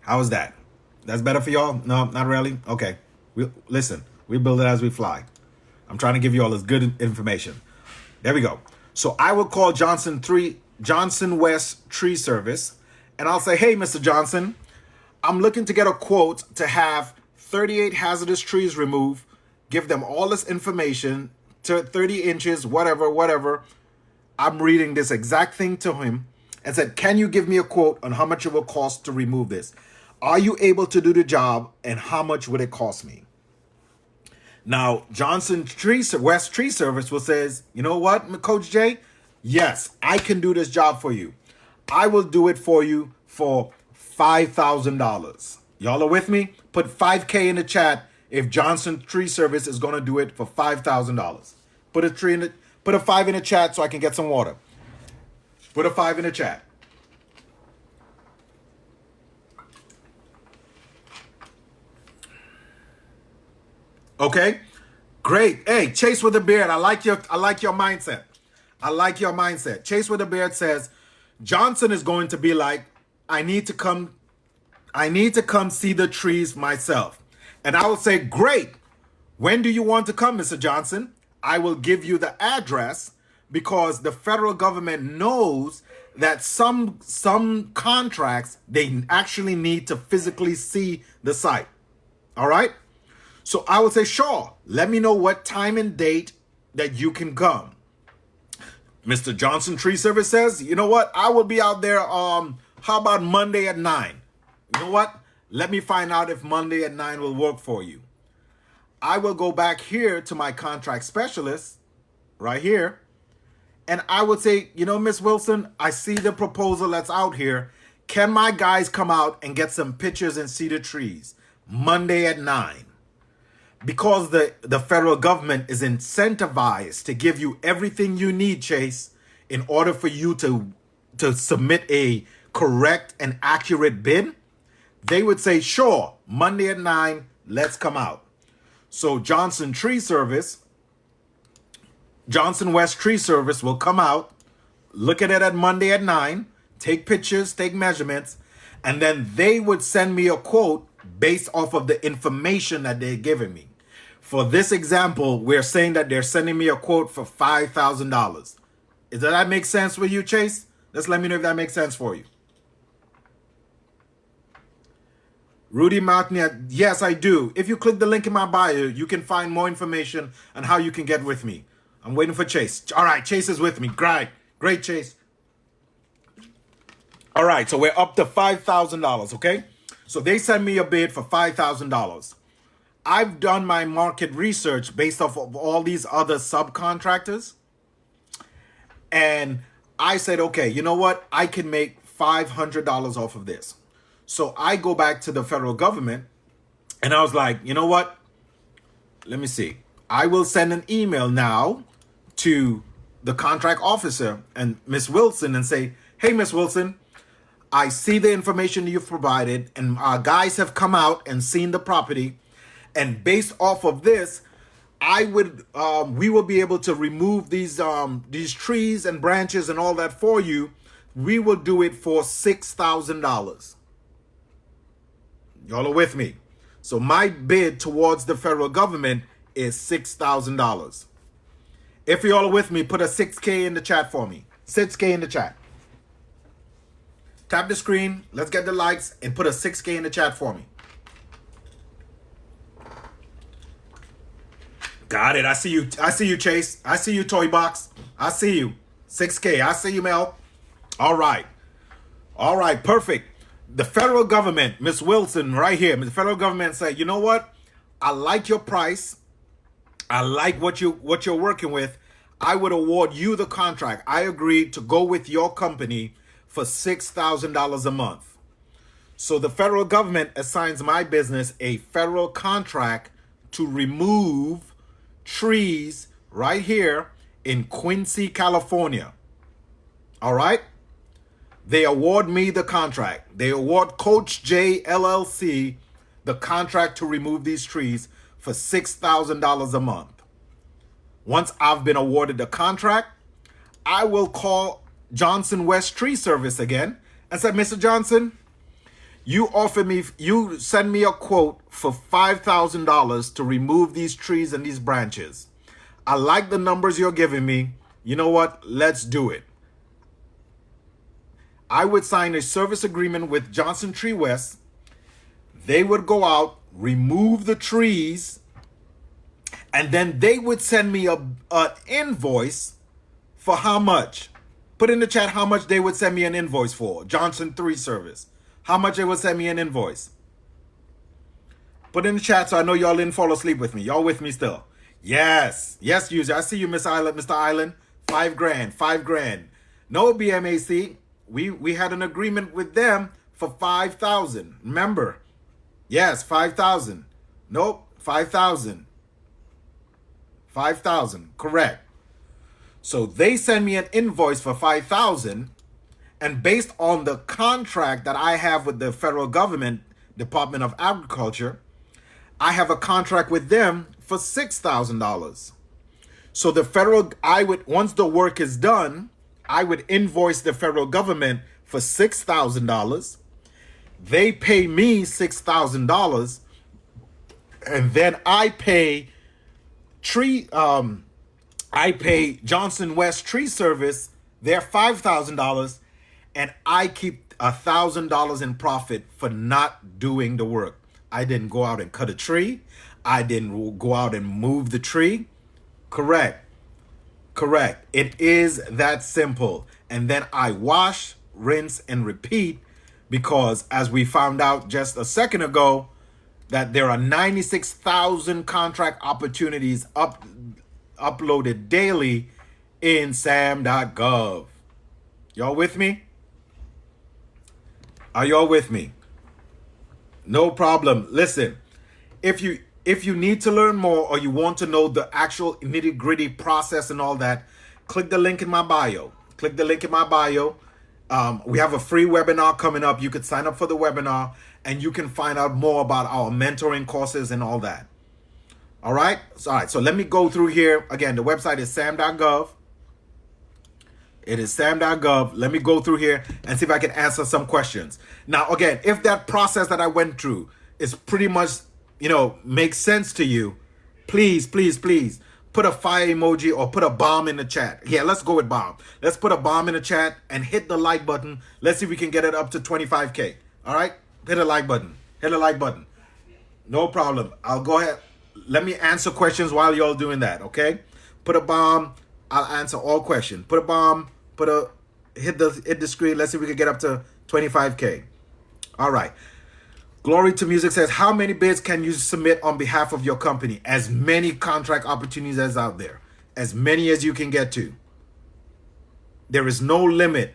How is that? That's better for y'all? No, not really. Okay. Listen, we build it as we fly. I'm trying to give you all this good information. There we go. So I will call Johnson West Tree Service, and I'll say, hey, Mr. Johnson, I'm looking to get a quote to have 38 hazardous trees removed, give them all this information to 30 inches, whatever. I'm reading this exact thing to him and said, can you give me a quote on how much it will cost to remove this? Are you able to do the job, and how much would it cost me? Now, West Tree Service will says, you know what, Coach Jay? Yes, I can do this job for you. I will do it for you for $5,000. Y'all are with me? Put 5K in the chat if Johnson Tree Service is going to do it for $5,000. Put a 5 in the chat so I can get some water. Put a 5 in the chat. Okay, great. Hey, Chase with a beard. I like your mindset. I like your mindset. Chase with a beard says, Johnson is going to be like, I need to come see the trees myself. And I will say, great. When do you want to come, Mr. Johnson? I will give you the address, because the federal government knows that some contracts, they actually need to physically see the site. All right? So I would say, sure, let me know what time and date that you can come. Mr. Johnson Tree Service says, you know what? I will be out there, how about Monday at 9? You know what? Let me find out if Monday at 9 will work for you. I will go back here to my contract specialist, right here, and I would say, you know, Miss Wilson, I see the proposal that's out here. Can my guys come out and get some pictures and see the trees Monday at 9? Because the federal government is incentivized to give you everything you need, Chase, in order for you to submit a correct and accurate bid, they would say, sure, Monday at 9, let's come out. So Johnson West Tree Service will come out, look at it at Monday at 9, take pictures, take measurements, and then they would send me a quote based off of the information that they're giving me. For this example, we're saying that they're sending me a quote for $5,000. Does that make sense for you, Chase? Just let me know if that makes sense for you. Rudy Martin, yes, I do. If you click the link in my bio, you can find more information on how you can get with me. I'm waiting for Chase. All right, Chase is with me. Great, Chase. All right, so we're up to $5,000, okay? So they send me a bid for $5,000. I've done my market research based off of all these other subcontractors. And I said, okay, you know what? I can make $500 off of this. So I go back to the federal government and I was like, you know what? Let me see. I will send an email now to the contract officer and Miss Wilson and say, hey, Miss Wilson, I see the information you've provided and our guys have come out and seen the property. And based off of this, we will be able to remove these trees and branches and all that for you. We will do it for $6,000. Y'all are with me. So my bid towards the federal government is $6,000. If y'all are with me, put a 6K in the chat for me. 6K in the chat. Tap the screen. Let's get the likes and put a 6K in the chat for me. Got it. I see you. I see you, Chase. I see you, Toy Box. I see you. 6K. I see you, Mel. All right. All right. Perfect. The federal government, Miss Wilson, right here. The federal government said, you know what? I like your price. I like what you're working with. I would award you the contract. I agreed to go with your company for $6,000 a month. So the federal government assigns my business a federal contract to remove trees right here in Quincy, California. All right? They award me the contract. They award Coach J LLC the contract to remove these trees for $6,000 a month. Once I've been awarded the contract, I will call Johnson West Tree Service again and say, Mr. Johnson, you send me a quote for $5,000 to remove these trees and these branches. I like the numbers you're giving me. You know what? Let's do it. I would sign a service agreement with Johnson Tree West. They would go out, remove the trees, and then they would send me an invoice for how much? Put in the chat how much they would send me an invoice for. Johnson Tree Service. How much they would send me an invoice. Put in the chat so I know y'all didn't fall asleep with me. Y'all with me still? Yes. Yes, user. I see you, Mr. Island. $5,000. No, BMAC. We had an agreement with them for $5,000. Remember? Yes, $5,000. Nope, $5,000. $5,000. Correct. So they send me an invoice for $5,000, and based on the contract that I have with the federal government, Department of Agriculture, I have a contract with them for $6,000. So once the work is done, I would invoice the federal government for $6,000. They pay me $6,000, and then I pay Johnson West Tree Service their $5,000, and I keep $1,000 in profit for not doing the work. I didn't go out and cut a tree. I didn't go out and move the tree. Correct. It is that simple. And then I wash, rinse, and repeat, because as we found out just a second ago, that there are 96,000 contract opportunities uploaded daily in sam.gov. Y'all with me? Are y'all with me? No problem. Listen, if you need to learn more, or you want to know the actual nitty-gritty process and all that, click the link in my bio. We have a free webinar coming up. You could sign up for the webinar, and you can find out more about our mentoring courses and all that. All right. So let me go through here. Again, the website is sam.gov. It is sam.gov. Let me go through here and see if I can answer some questions. Now, again, if that process that I went through is pretty much, makes sense to you, please put a fire emoji or put a bomb in the chat. Yeah, let's go with bomb. Let's put a bomb in the chat and hit the like button. Let's see if we can get it up to 25K. All right? Hit a like button. No problem. I'll go ahead. Let me answer questions while y'all doing that, okay? Put a bomb. I'll answer all questions. Put a bomb. Hit the screen. Let's see if we can get up to 25K. All right. Glory to Music says, how many bids can you submit on behalf of your company? As many contract opportunities as out there. As many as you can get to. There is no limit.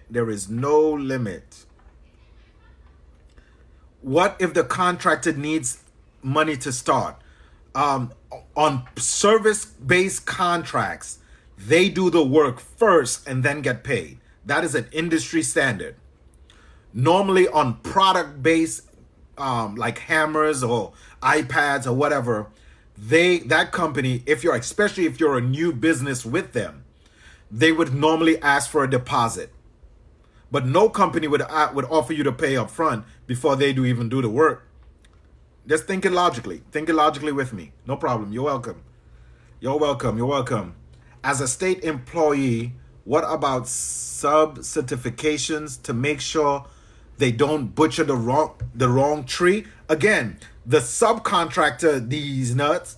What if the contractor needs money to start? On service-based contracts, they do the work first and then get paid. That is an industry standard. Normally on product-based, like hammers or iPads or whatever, that company, especially if you're a new business with them, they would normally ask for a deposit. But no company would offer you to pay up front before they even do the work. Just think it logically. Think it logically with me. No problem. You're welcome. As a state employee, what about sub-certifications to make sure they don't butcher the wrong tree? Again, the subcontractor, these nuts.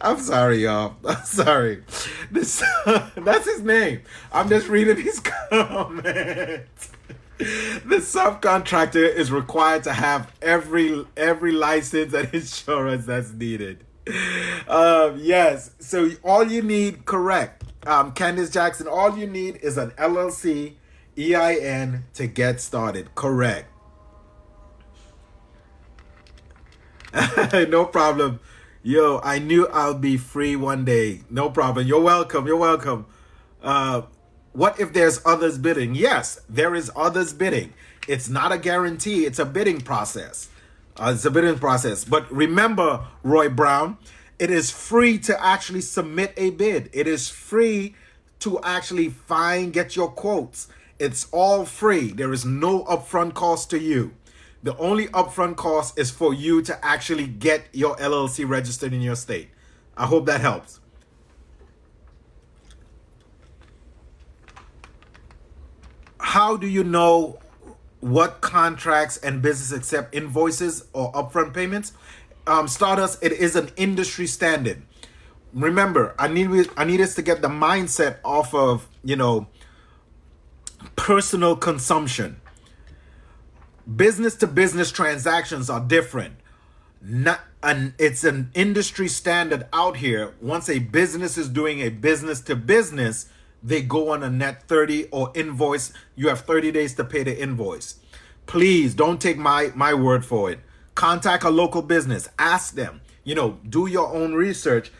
I'm sorry, y'all. I'm sorry. That's his name. I'm just reading his comments. The subcontractor is required to have every license and insurance that's needed. Yes. So all you need, correct. Candace Jackson, all you need is an LLC EIN to get started. Correct. No problem. Yo, I knew I'll be free one day. No problem. You're welcome. You're welcome. Uh, what if there's others bidding? Yes, there is others bidding. It's not a guarantee. It's a bidding process. It's a bidding process. But remember, Roy Brown, it is free to actually submit a bid. It is free to actually get your quotes. It's all free. There is no upfront cost to you. The only upfront cost is for you to actually get your LLC registered in your state. I hope that helps. How do you know what contracts and business accept invoices or upfront payments? Stardust, it is an industry standard. Remember, I need us to get the mindset off of, personal consumption. Business to business transactions are different. It's an industry standard out here. Once a business is doing a business to business, they go on a net 30 or invoice. You have 30 days to pay the invoice. Please don't take my word for it. Contact a local business. Ask them. Do your own research.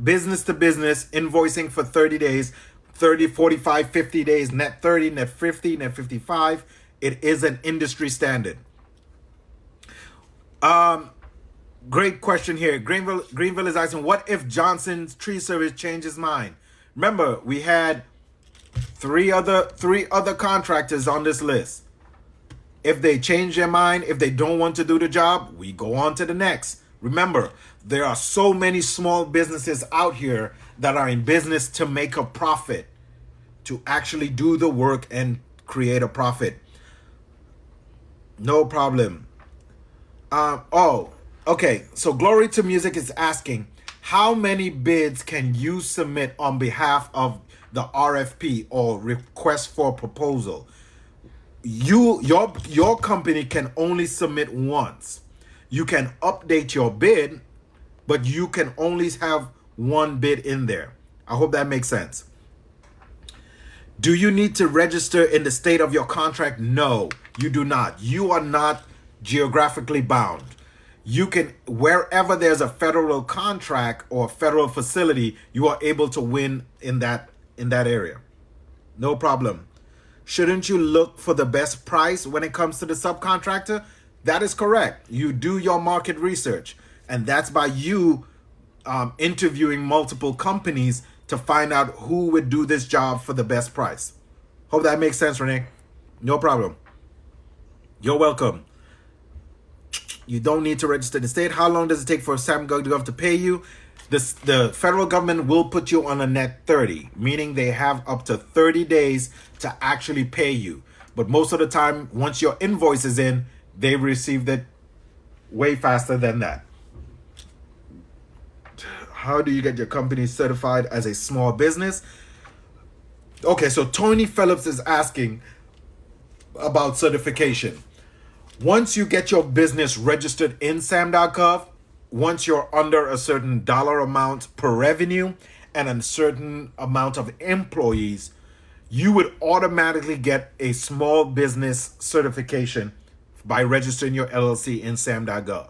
Business to business, invoicing for 30 days, 30, 45, 50 days, net 30, net 50, net 55. It is an industry standard. Great question here. Greenville is asking, what if Johnson's Tree Service changed his mind? Remember, we had three other contractors on this list. If they change their mind, if they don't want to do the job, we go on to the next. Remember, there are so many small businesses out here that are in business to make a profit, to actually do the work and create a profit. No problem. Okay. So Glory to Music is asking, how many bids can you submit on behalf of the RFP or request for proposal? Your company can only submit once. You can update your bid, but you can only have one bid in there. I hope that makes sense. Do you need to register in the state of your contract? No, you do not. You are not geographically bound. You can, wherever there's a federal contract or federal facility, you are able to win in that area. No problem. Shouldn't you look for the best price when it comes to the subcontractor? That is correct. You do your market research, and that's by you interviewing multiple companies to find out who would do this job for the best price. Hope that makes sense, Renee. No problem. You're welcome. You don't need to register in the state. How long does it take for SamGov to pay you? The federal government will put you on a net 30, meaning they have up to 30 days to actually pay you. But most of the time, once your invoice is in, they received it way faster than that. How do you get your company certified as a small business? Okay, so Tony Phillips is asking about certification. Once you get your business registered in SAM.gov, once you're under a certain dollar amount per revenue and a certain amount of employees, you would automatically get a small business certification by registering your LLC in SAM.gov.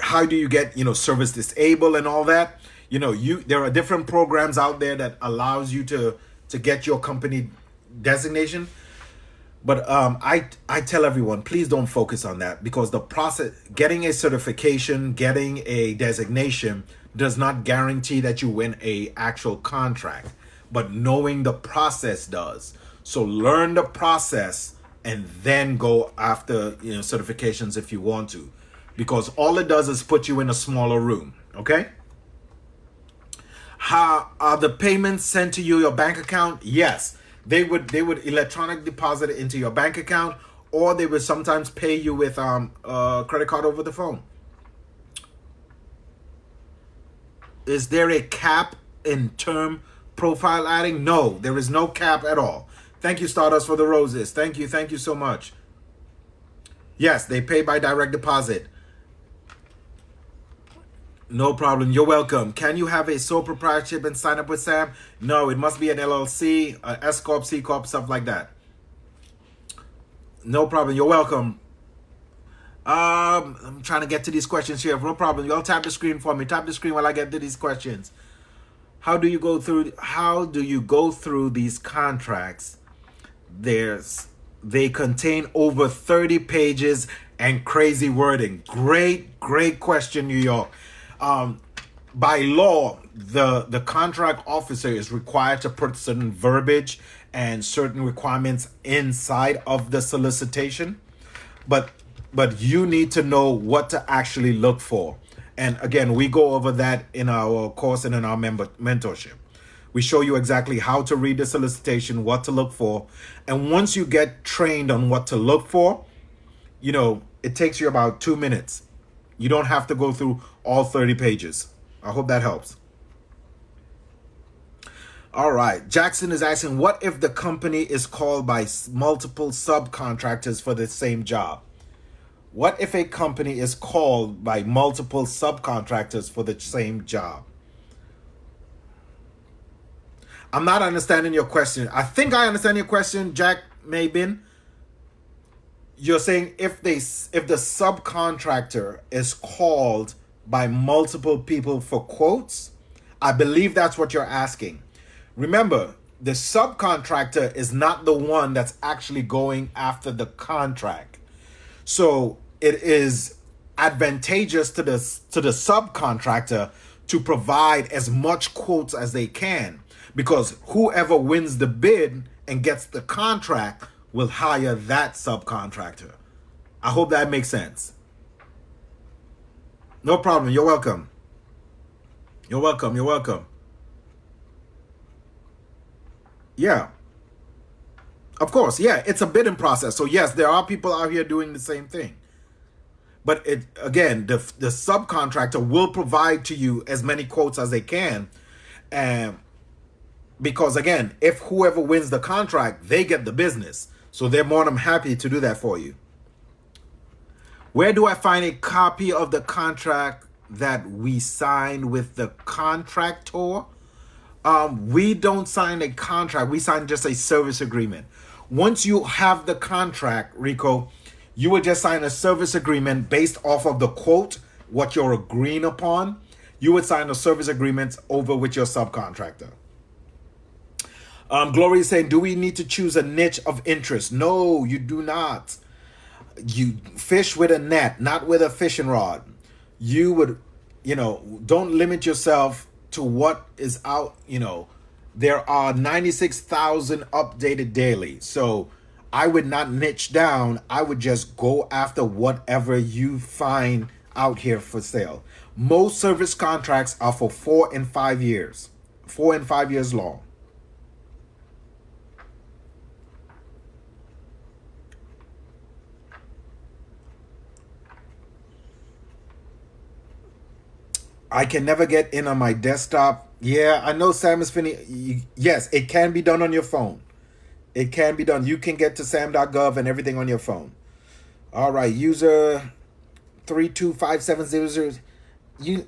How do you get, service disabled and all that? There are different programs out there that allows you to get your company designation. But I tell everyone, please don't focus on that, because the process, getting a certification, getting a designation does not guarantee that you win a actual contract, but knowing the process does. So learn the process and then go after certifications if you want to, because all it does is put you in a smaller room. Okay. How are the payments sent to your bank account? Yes. They would electronic deposit it into your bank account, or they would sometimes pay you with a credit card over the phone. Is there a cap in term profile adding? No, there is no cap at all. Thank you, Stardust, for the roses. Thank you so much. Yes, they pay by direct deposit. No problem. You're welcome. Can you have a sole proprietorship and sign up with SAM? No, it must be an LLC, a S Corp, C Corp, stuff like that. No problem. You're welcome. I'm trying to get to these questions here. No problem. Y'all tap the screen for me. Tap the screen while I get to these questions. How do you go through these contracts? They contain over 30 pages and crazy wording. Great question, New York. By law, the contract officer is required to put certain verbiage and certain requirements inside of the solicitation, but you need to know what to actually look for. And again, we go over that in our course and in our mentorship. We show you exactly how to read the solicitation, what to look for. And once you get trained on what to look for, it takes you about 2 minutes. You don't have to go through all 30 pages. I hope that helps. All right. Jackson is asking, what if the company is called by multiple subcontractors for the same job? What if a company is called by multiple subcontractors for the same job? I'm not understanding your question. I think I understand your question, Jack Mabin. You're saying if the subcontractor is called by multiple people for quotes, I believe that's what you're asking. Remember, the subcontractor is not the one that's actually going after the contract. So it is advantageous to the subcontractor to provide as much quotes as they can, because whoever wins the bid and gets the contract will hire that subcontractor. I hope that makes sense. No problem. You're welcome. You're welcome. You're welcome. Yeah. Of course. Yeah. It's a bidding process. So yes, there are people out here doing the same thing. But the subcontractor will provide to you as many quotes as they can. And because again, if whoever wins the contract, they get the business. So they're more than happy to do that for you. Where do I find a copy of the contract that we signed with the contractor? We don't sign a contract. We sign just a service agreement. Once you have the contract, Rico, you will just sign a service agreement based off of the quote, what you're agreeing upon. You would sign a service agreement over with your subcontractor. Glory is saying, do we need to choose a niche of interest? No, you do not. You fish with a net, not with a fishing rod. You would, don't limit yourself to what is out. There are 96,000 updated daily. So I would not niche down. I would just go after whatever you find out here for sale. Most service contracts are for 4 and 5 years, 4 and 5 years long. I can never get in on my desktop. Yeah, I know Sam is finna. Yes, it can be done on your phone. It can be done. You can get to sam.gov and everything on your phone. All right, user 325700. You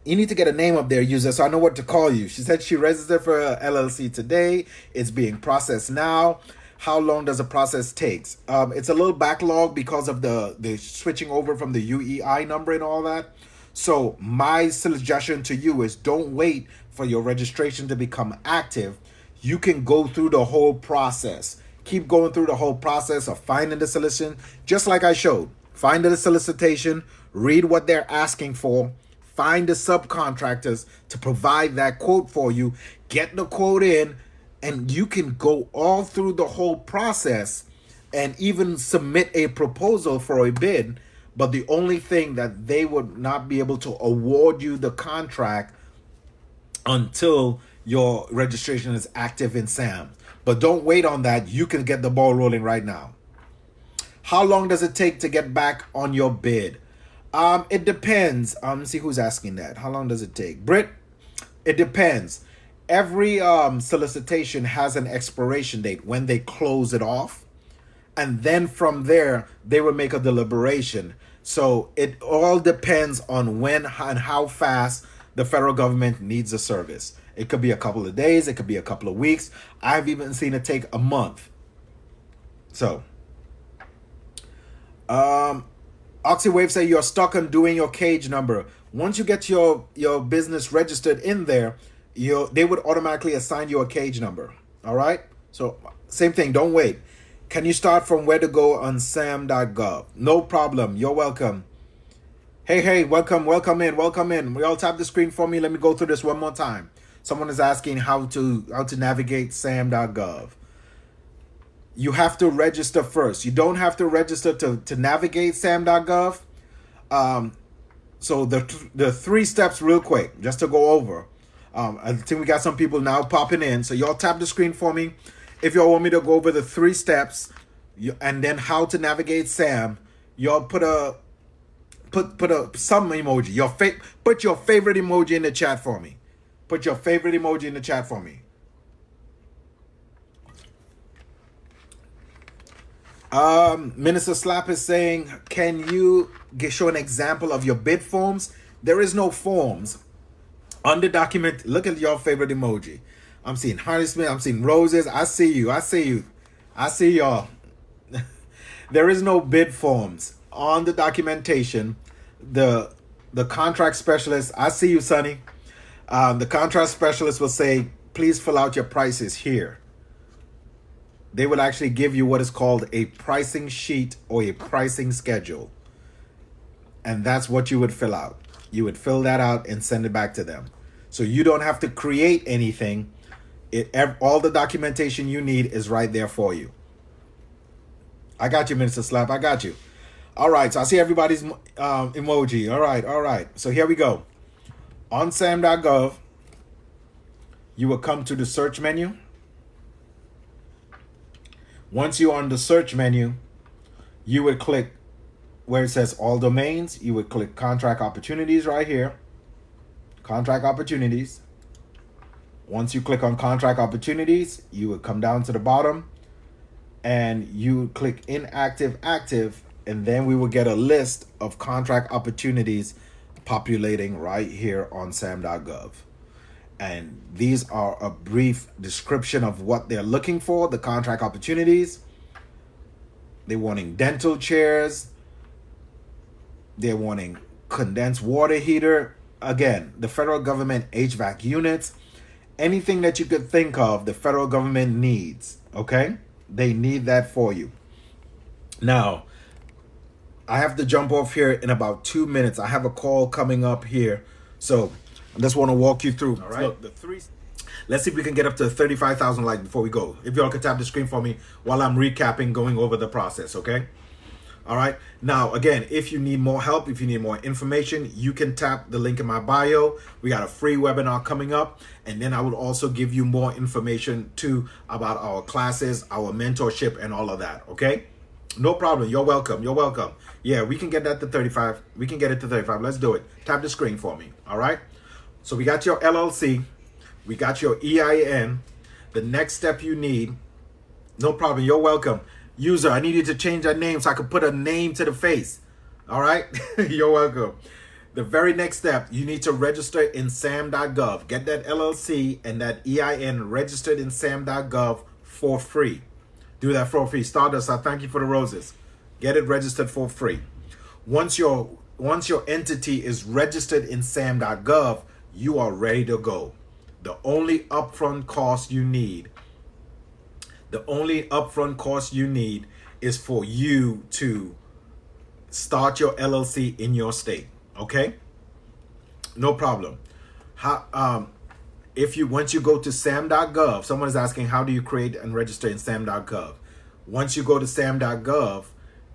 need to get a name up there, user, so I know what to call you. She said she registered for a LLC today. It's being processed now. How long does the process take? It's a little backlog because of the switching over from the UEI number and all that. So my suggestion to you is don't wait for your registration to become active. You can go through the whole process. Keep going through the whole process of finding the solicitation, just like I showed. Find the solicitation, read what they're asking for, find the subcontractors to provide that quote for you, get the quote in, and you can go all through the whole process and even submit a proposal for a bid. But the only thing that they would not be able to award you the contract until your registration is active in SAM. But don't wait on that. You can get the ball rolling right now. How long does it take to get back on your bid? It depends. Let's see who's asking that. How long does it take? Britt, it depends. Every solicitation has an expiration date when they close it off. And then from there, they will make a deliberation. So it all depends on when and how fast the federal government needs a service. It could be a couple of days. It could be a couple of weeks. I've even seen it take a month. So, Oxywave say you're stuck on doing your cage number. Once you get your business registered in there, they would automatically assign you a cage number. All right. So same thing. Don't wait. Can you start from where to go on sam.gov? No problem. You're welcome. Hey, welcome in. We all tap the screen for me. Let me go through this one more time. Someone is asking how to navigate sam.gov. You have to register first. You don't have to register to navigate sam.gov. So the 3 steps real quick, just to go over. I think we got some people now popping in. So y'all tap the screen for me. If y'all want me to go over the 3 steps and then how to navigate Sam, y'all put a some emoji. Put your favorite emoji in the chat for me. Put your favorite emoji in the chat for me. Minister Slap is saying, can you show an example of your bid forms? There is no forms on the document. Look at your favorite emoji. I'm seeing Hardy Smith. I'm seeing roses. I see you. I see y'all. There is no bid forms on the documentation. The contract specialist. I see you, Sonny. The contract specialist will say, please fill out your prices here. They will actually give you what is called a pricing sheet or a pricing schedule. And that's what you would fill out. You would fill that out and send it back to them. So you don't have to create anything. All the documentation you need is right there for you. I got you, Minister Slap. I got you. All right. So I see everybody's emoji. All right. So here we go. On sam.gov, you will come to the search menu. Once you're on the search menu, you would click where it says all domains. You would click contract opportunities right here. Contract opportunities. Once you click on contract opportunities, you would come down to the bottom and you would click inactive, active, and then we will get a list of contract opportunities populating right here on sam.gov. And these are a brief description of what they're looking for, the contract opportunities. They're wanting dental chairs. They're wanting condensed water heater. Again, the federal government HVAC units. Anything that you could think of, the federal government needs, okay? They need that for you. Now, I have to jump off here in about 2 minutes. I have a call coming up here. So I just want to walk you through. All right. Look, let's see if we can get up to 35,000 likes before we go. If y'all could tap the screen for me while I'm recapping, going over the process, okay? All right. Now, again, if you need more help, if you need more information, you can tap the link in my bio. We got a free webinar coming up. And then I will also give you more information too about our classes, our mentorship, and all of that, okay? No problem. You're welcome. You're welcome. Yeah, we can get that to 35. We can get it to 35. Let's do it. Tap the screen for me. All right. So we got your LLC. We got your EIN. The next step you need. No problem. You're welcome. User, I need you to change that name so I could put a name to the face. All right. You're welcome. The very next step, you need to register in sam.gov. Get that LLC and that EIN registered in sam.gov for free. Do that for free. Stardust, I thank you for the roses. Get it registered for free. Once your entity is registered in sam.gov, you are ready to go. The only upfront cost you need is for you to start your LLC in your state. Okay? No problem. Once you go to sam.gov, someone is asking, how do you create and register in sam.gov? Once you go to sam.gov,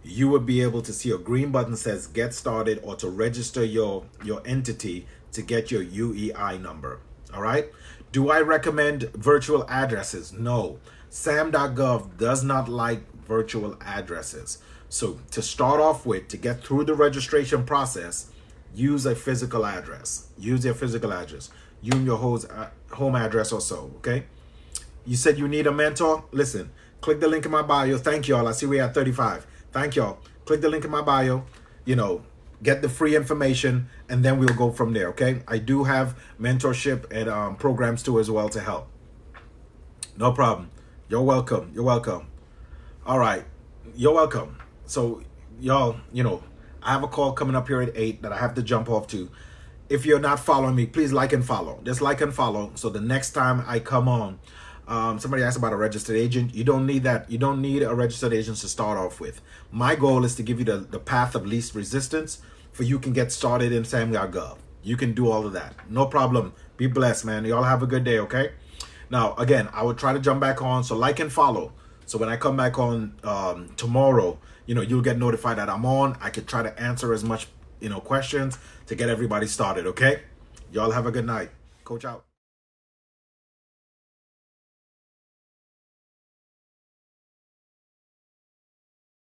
you will be able to see a green button that says get started or to register your entity to get your UEI number. All right. Do I recommend virtual addresses? No. sam.gov does not like virtual addresses. So to start off with, to get through the registration process, use a physical address. Use your physical address. You and your home address or so, okay? You said you need a mentor? Listen, click the link in my bio. Thank y'all. I see we're at 35. Thank y'all. Click the link in my bio. Get the free information, and then we'll go from there, okay? I do have mentorship and programs too as well to help. No problem. You're welcome. You're welcome. All right. You're welcome. So, y'all, I have a call coming up here at 8 that I have to jump off to. If you're not following me, please like and follow. Just like and follow. So the next time I come on, somebody asked about a registered agent. You don't need that. You don't need a registered agent to start off with. My goal is to give you the path of least resistance for you can get started in SAM.gov. You can do all of that. No problem. Be blessed, man. Y'all have a good day, okay? Now, again, I will try to jump back on. So like and follow. So when I come back on tomorrow, you'll get notified that I'm on. I could try to answer as much questions to get everybody started, okay? Y'all have a good night. Coach out.